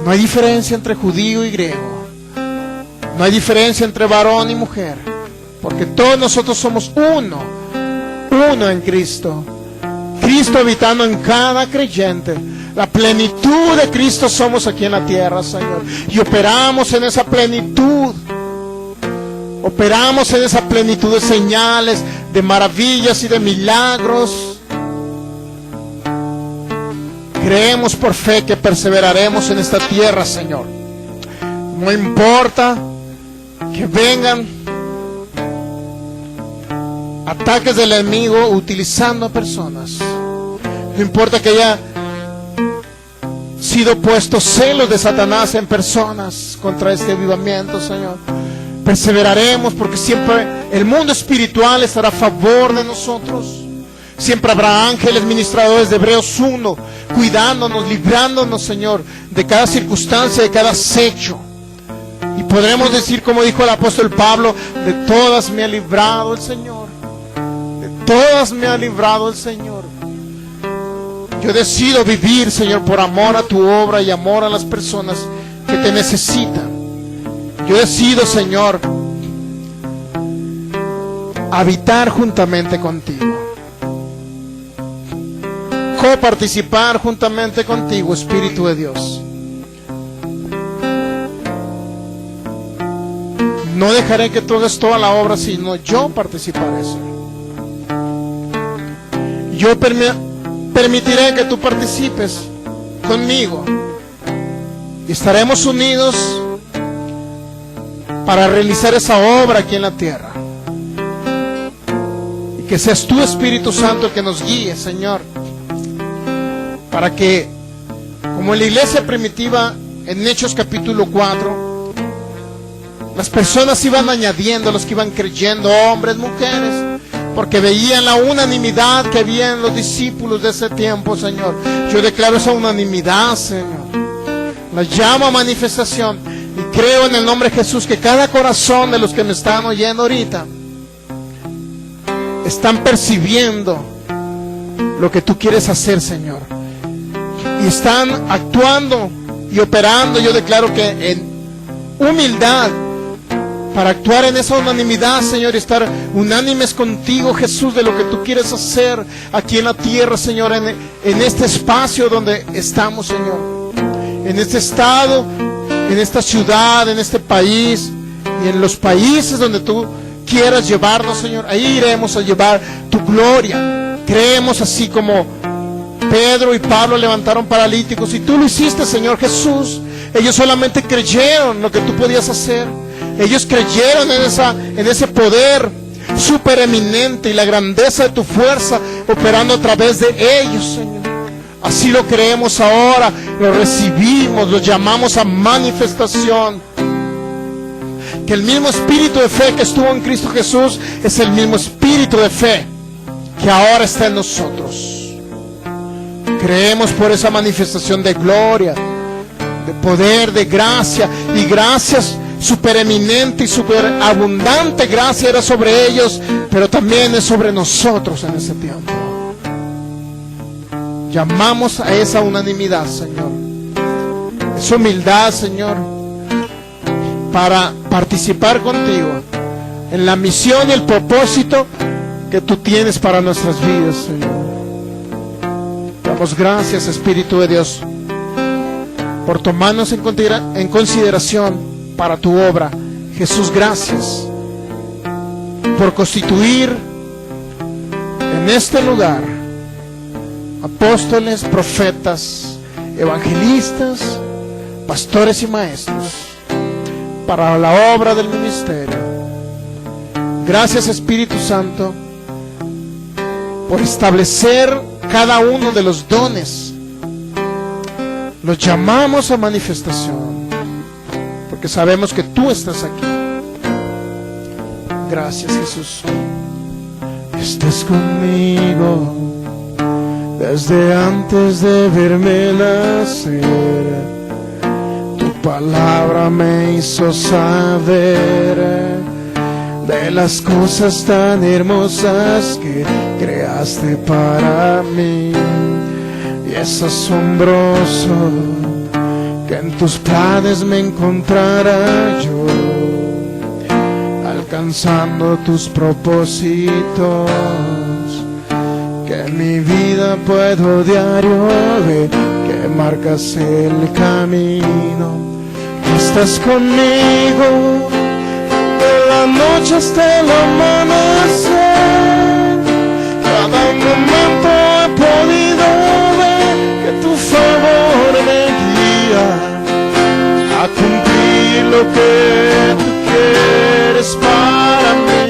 No hay diferencia entre judío y griego. No hay diferencia entre varón y mujer. Porque todos nosotros somos uno en Cristo. Cristo habitando en cada creyente. La plenitud de Cristo somos aquí en la tierra, Señor. Y operamos en esa plenitud. Operamos en esa plenitud de señales, de maravillas y de milagros. Creemos por fe que perseveraremos en esta tierra, Señor. No importa que vengan ataques del enemigo utilizando a personas. No importa que haya sido puestos celos de Satanás en personas contra este avivamiento, Señor. Perseveraremos porque siempre el mundo espiritual estará a favor de nosotros. Siempre habrá ángeles ministradores de Hebreos 1, cuidándonos, librándonos, Señor, de cada circunstancia, de cada acecho. Y podremos decir, como dijo el apóstol Pablo, de todas me ha librado el Señor. De todas me ha librado el Señor. Yo decido vivir, Señor, por amor a tu obra y amor a las personas que te necesitan. Yo decido, Señor, habitar juntamente contigo. Coparticipar juntamente contigo, Espíritu de Dios. No dejaré que tú hagas toda la obra, sino yo participaré, Señor. Yo permitiré que tú participes conmigo y estaremos unidos para realizar esa obra aquí en la tierra. Y que seas tú, Espíritu Santo, el que nos guíe, Señor, para que, como en la iglesia primitiva, en Hechos capítulo 4, las personas iban añadiendo, los que iban creyendo, hombres, mujeres, porque veían la unanimidad que había en los discípulos de ese tiempo, Señor. Yo declaro esa unanimidad, Señor. La llamo a manifestación y creo en el nombre de Jesús que cada corazón de los que me están oyendo ahorita están percibiendo lo que tú quieres hacer, Señor, y están actuando y operando. Yo declaro que en humildad, para actuar en esa unanimidad, Señor, y estar unánimes contigo, Jesús, de lo que tú quieres hacer aquí en la tierra, Señor, en este espacio donde estamos, Señor, en este estado, en esta ciudad, en este país y en los países donde tú quieras llevarnos, Señor. Ahí iremos a llevar tu gloria. Creemos, así como Pedro y Pablo levantaron paralíticos y tú lo hiciste, Señor Jesús. Ellos solamente creyeron lo que tú podías hacer. Ellos creyeron en ese poder supereminente y la grandeza de tu fuerza operando a través de ellos, Señor. Así lo creemos ahora, lo recibimos, lo llamamos a manifestación. Que el mismo espíritu de fe que estuvo en Cristo Jesús es el mismo espíritu de fe que ahora está en nosotros. Creemos por esa manifestación de gloria, de poder, de gracia, y gracias supereminente y superabundante gracia era sobre ellos, pero también es sobre nosotros en ese tiempo. Llamamos a esa unanimidad, Señor, esa humildad, Señor, para participar contigo en la misión y el propósito que tú tienes para nuestras vidas, Señor. Damos gracias, Espíritu de Dios, por tomarnos en consideración para tu obra. Jesús, gracias por constituir en este lugar apóstoles, profetas, evangelistas, pastores y maestros para la obra del ministerio. Gracias, Espíritu Santo, por establecer cada uno de los dones. Los llamamos a manifestación porque sabemos que tú estás aquí. Gracias, Jesús. Estás conmigo desde antes de verme nacer. Tu palabra me hizo saber de las cosas tan hermosas que creaste para mí. Y es asombroso que en tus planes me encontrara yo, alcanzando tus propósitos, que en mi vida puedo diario ver que marcas el camino. Estás conmigo de la noche hasta el amanecer. Cada momento he podido ver que tu favor me guía a cumplir lo que tú quieres para mí.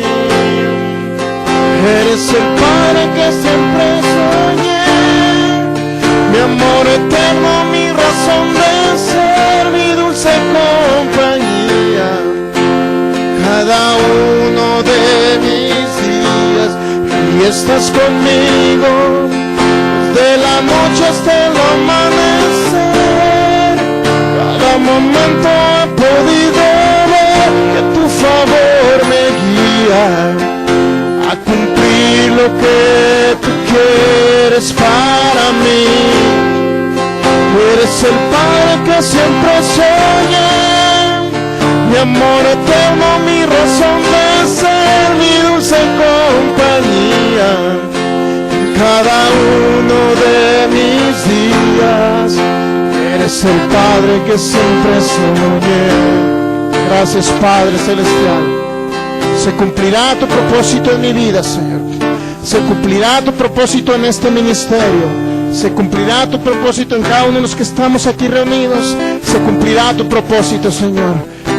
Eres el Padre que siempre soñé, mi amor eterno, mi razón de ser, mi dulce compañía. Cada uno de mis días, y estás conmigo desde la noche hasta el amanecer. Cada momento he podido ver que tu favor me guía a cumplir lo que tú quieres para mí. Tú eres el Padre que siempre soñé, mi amor eterno, mi razón de ser, mi dulce compañía. Cada uno de mis días, eres el Padre que siempre soñé. Gracias, Padre Celestial. Se cumplirá tu propósito en mi vida, Señor. Se cumplirá tu propósito en este ministerio. Se cumplirá tu propósito en cada uno de los que estamos aquí reunidos. Se cumplirá tu propósito, Señor,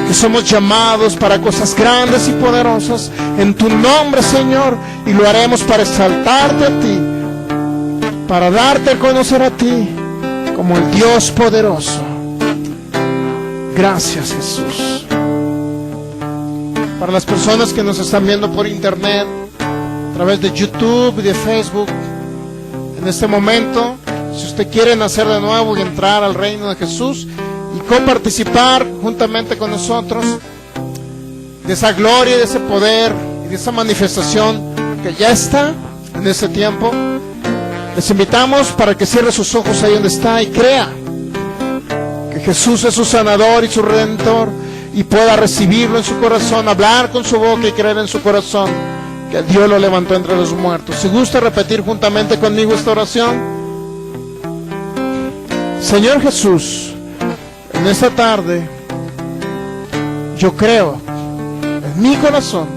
que somos llamados para cosas grandes y poderosas en tu nombre, Señor, y lo haremos para exaltarte a ti, para darte a conocer a ti como el Dios poderoso. Gracias, Jesús. Para las personas que nos están viendo por internet, a través de YouTube y de Facebook, en este momento, si usted quiere nacer de nuevo y entrar al reino de Jesús y coparticipar juntamente con nosotros de esa gloria, de ese poder y de esa manifestación que ya está en este tiempo, les invitamos para que cierre sus ojos ahí donde está y crea que Jesús es su sanador y su redentor, y pueda recibirlo en su corazón, hablar con su boca y creer en su corazón que Dios lo levantó entre los muertos. Si gusta repetir juntamente conmigo esta oración: Señor Jesús, en esta tarde yo creo en mi corazón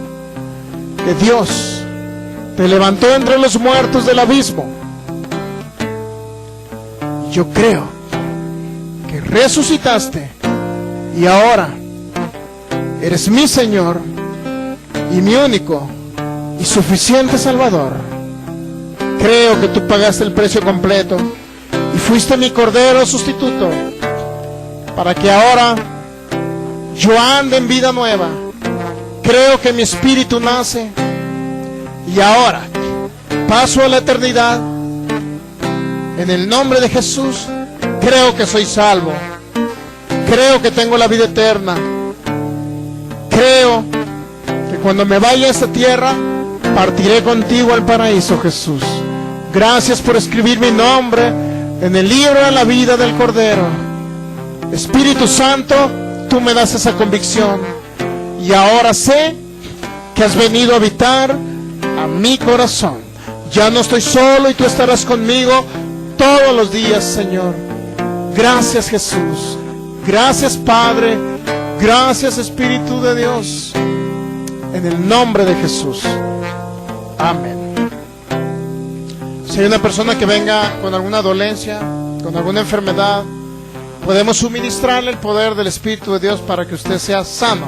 que Dios te levantó entre los muertos del abismo. Yo creo que resucitaste y ahora eres mi Señor y mi único y suficiente Salvador. Creo que tú pagaste el precio completo y fuiste mi Cordero sustituto para que ahora yo ande en vida nueva. Creo que mi espíritu nace y ahora paso a la eternidad. En el nombre de Jesús, creo que soy salvo. Creo que tengo la vida eterna. Creo que cuando me vaya a esta tierra, partiré contigo al paraíso, Jesús. Gracias por escribir mi nombre en el libro de la vida del Cordero. Espíritu Santo, tú me das esa convicción. Y ahora sé que has venido a habitar a mi corazón. Ya no estoy solo y tú estarás conmigo todos los días, Señor. Gracias, Jesús. Gracias, Padre. Gracias, Espíritu de Dios. En el nombre de Jesús. Amén. Si hay una persona que venga con alguna dolencia, con alguna enfermedad, podemos suministrarle el poder del Espíritu de Dios para que usted sea sano.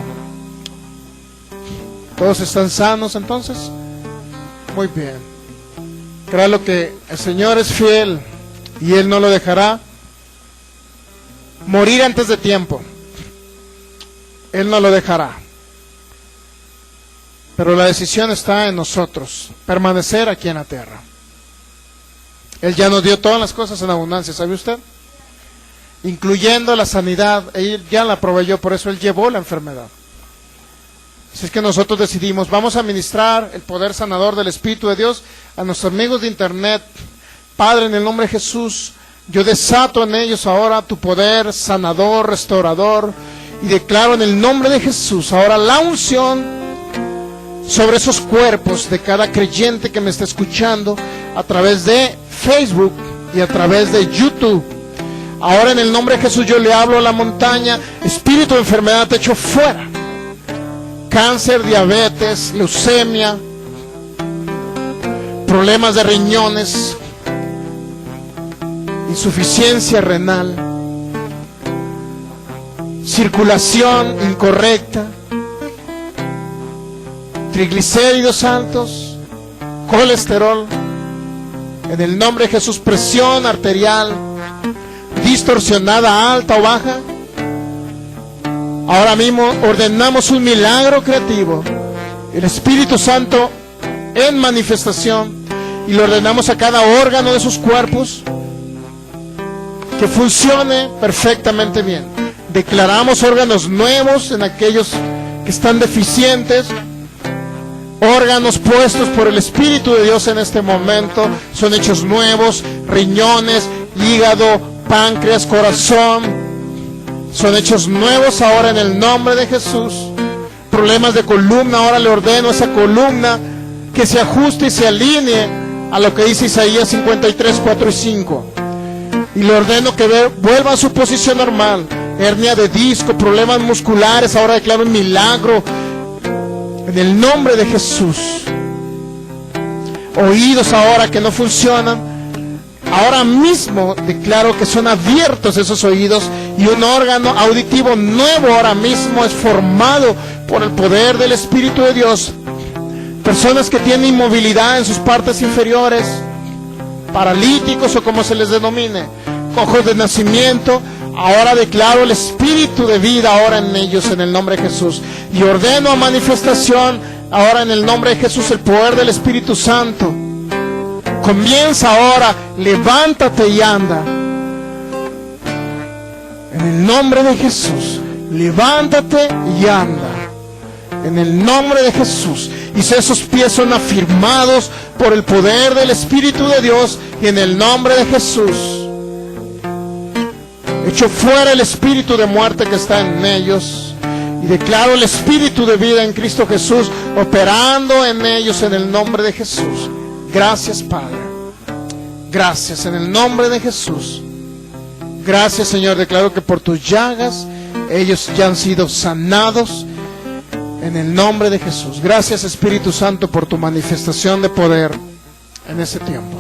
¿Todos están sanos entonces? Muy bien. Créalo que el Señor es fiel y Él no lo dejará morir antes de tiempo. Él no lo dejará. Pero la decisión está en nosotros, permanecer aquí en la tierra. Él ya nos dio todas las cosas en abundancia, ¿sabe usted? Incluyendo la sanidad. Él ya la proveyó, por eso Él llevó la enfermedad. Así es que nosotros decidimos, vamos a ministrar el poder sanador del Espíritu de Dios a nuestros amigos de internet. Padre, en el nombre de Jesús, yo desato en ellos ahora tu poder sanador, restaurador, y declaro en el nombre de Jesús ahora la unción sobre esos cuerpos de cada creyente que me está escuchando a través de Facebook y a través de YouTube. Ahora en el nombre de Jesús yo le hablo a la montaña: espíritu de enfermedad, te echo fuera. Cáncer, diabetes, leucemia, problemas de riñones, insuficiencia renal, circulación incorrecta, triglicéridos altos, colesterol, en el nombre de Jesús, presión arterial distorsionada, alta o baja. Ahora mismo ordenamos un milagro creativo, el Espíritu Santo en manifestación, y lo ordenamos a cada órgano de sus cuerpos que funcione perfectamente bien. Declaramos órganos nuevos en aquellos que están deficientes. Órganos puestos por el Espíritu de Dios en este momento son hechos nuevos. Riñones, hígado, páncreas, corazón, son hechos nuevos ahora en el nombre de Jesús. Problemas de columna, ahora le ordeno a esa columna que se ajuste y se alinee a lo que dice Isaías 53, 4 y 5. Y le ordeno que vuelva a su posición normal. Hernia de disco, problemas musculares, ahora declaro un milagro en el nombre de Jesús. Oídos ahora que no funcionan, ahora mismo declaro que son abiertos esos oídos, y un órgano auditivo nuevo ahora mismo es formado por el poder del Espíritu de Dios. Personas que tienen inmovilidad en sus partes inferiores, paralíticos o como se les denomine, cojos de nacimiento. Ahora declaro el espíritu de vida ahora en ellos en el nombre de Jesús. Y ordeno a manifestación ahora en el nombre de Jesús el poder del Espíritu Santo. Comienza ahora, levántate y anda. En el nombre de Jesús, levántate y anda. En el nombre de Jesús. Y si esos pies son afirmados por el poder del Espíritu de Dios, y en el nombre de Jesús, echo fuera el espíritu de muerte que está en ellos y declaro el espíritu de vida en Cristo Jesús operando en ellos en el nombre de Jesús. Gracias, Padre. Gracias en el nombre de Jesús. Gracias, Señor. Declaro que por tus llagas ellos ya han sido sanados en el nombre de Jesús. Gracias, Espíritu Santo, por tu manifestación de poder en ese tiempo.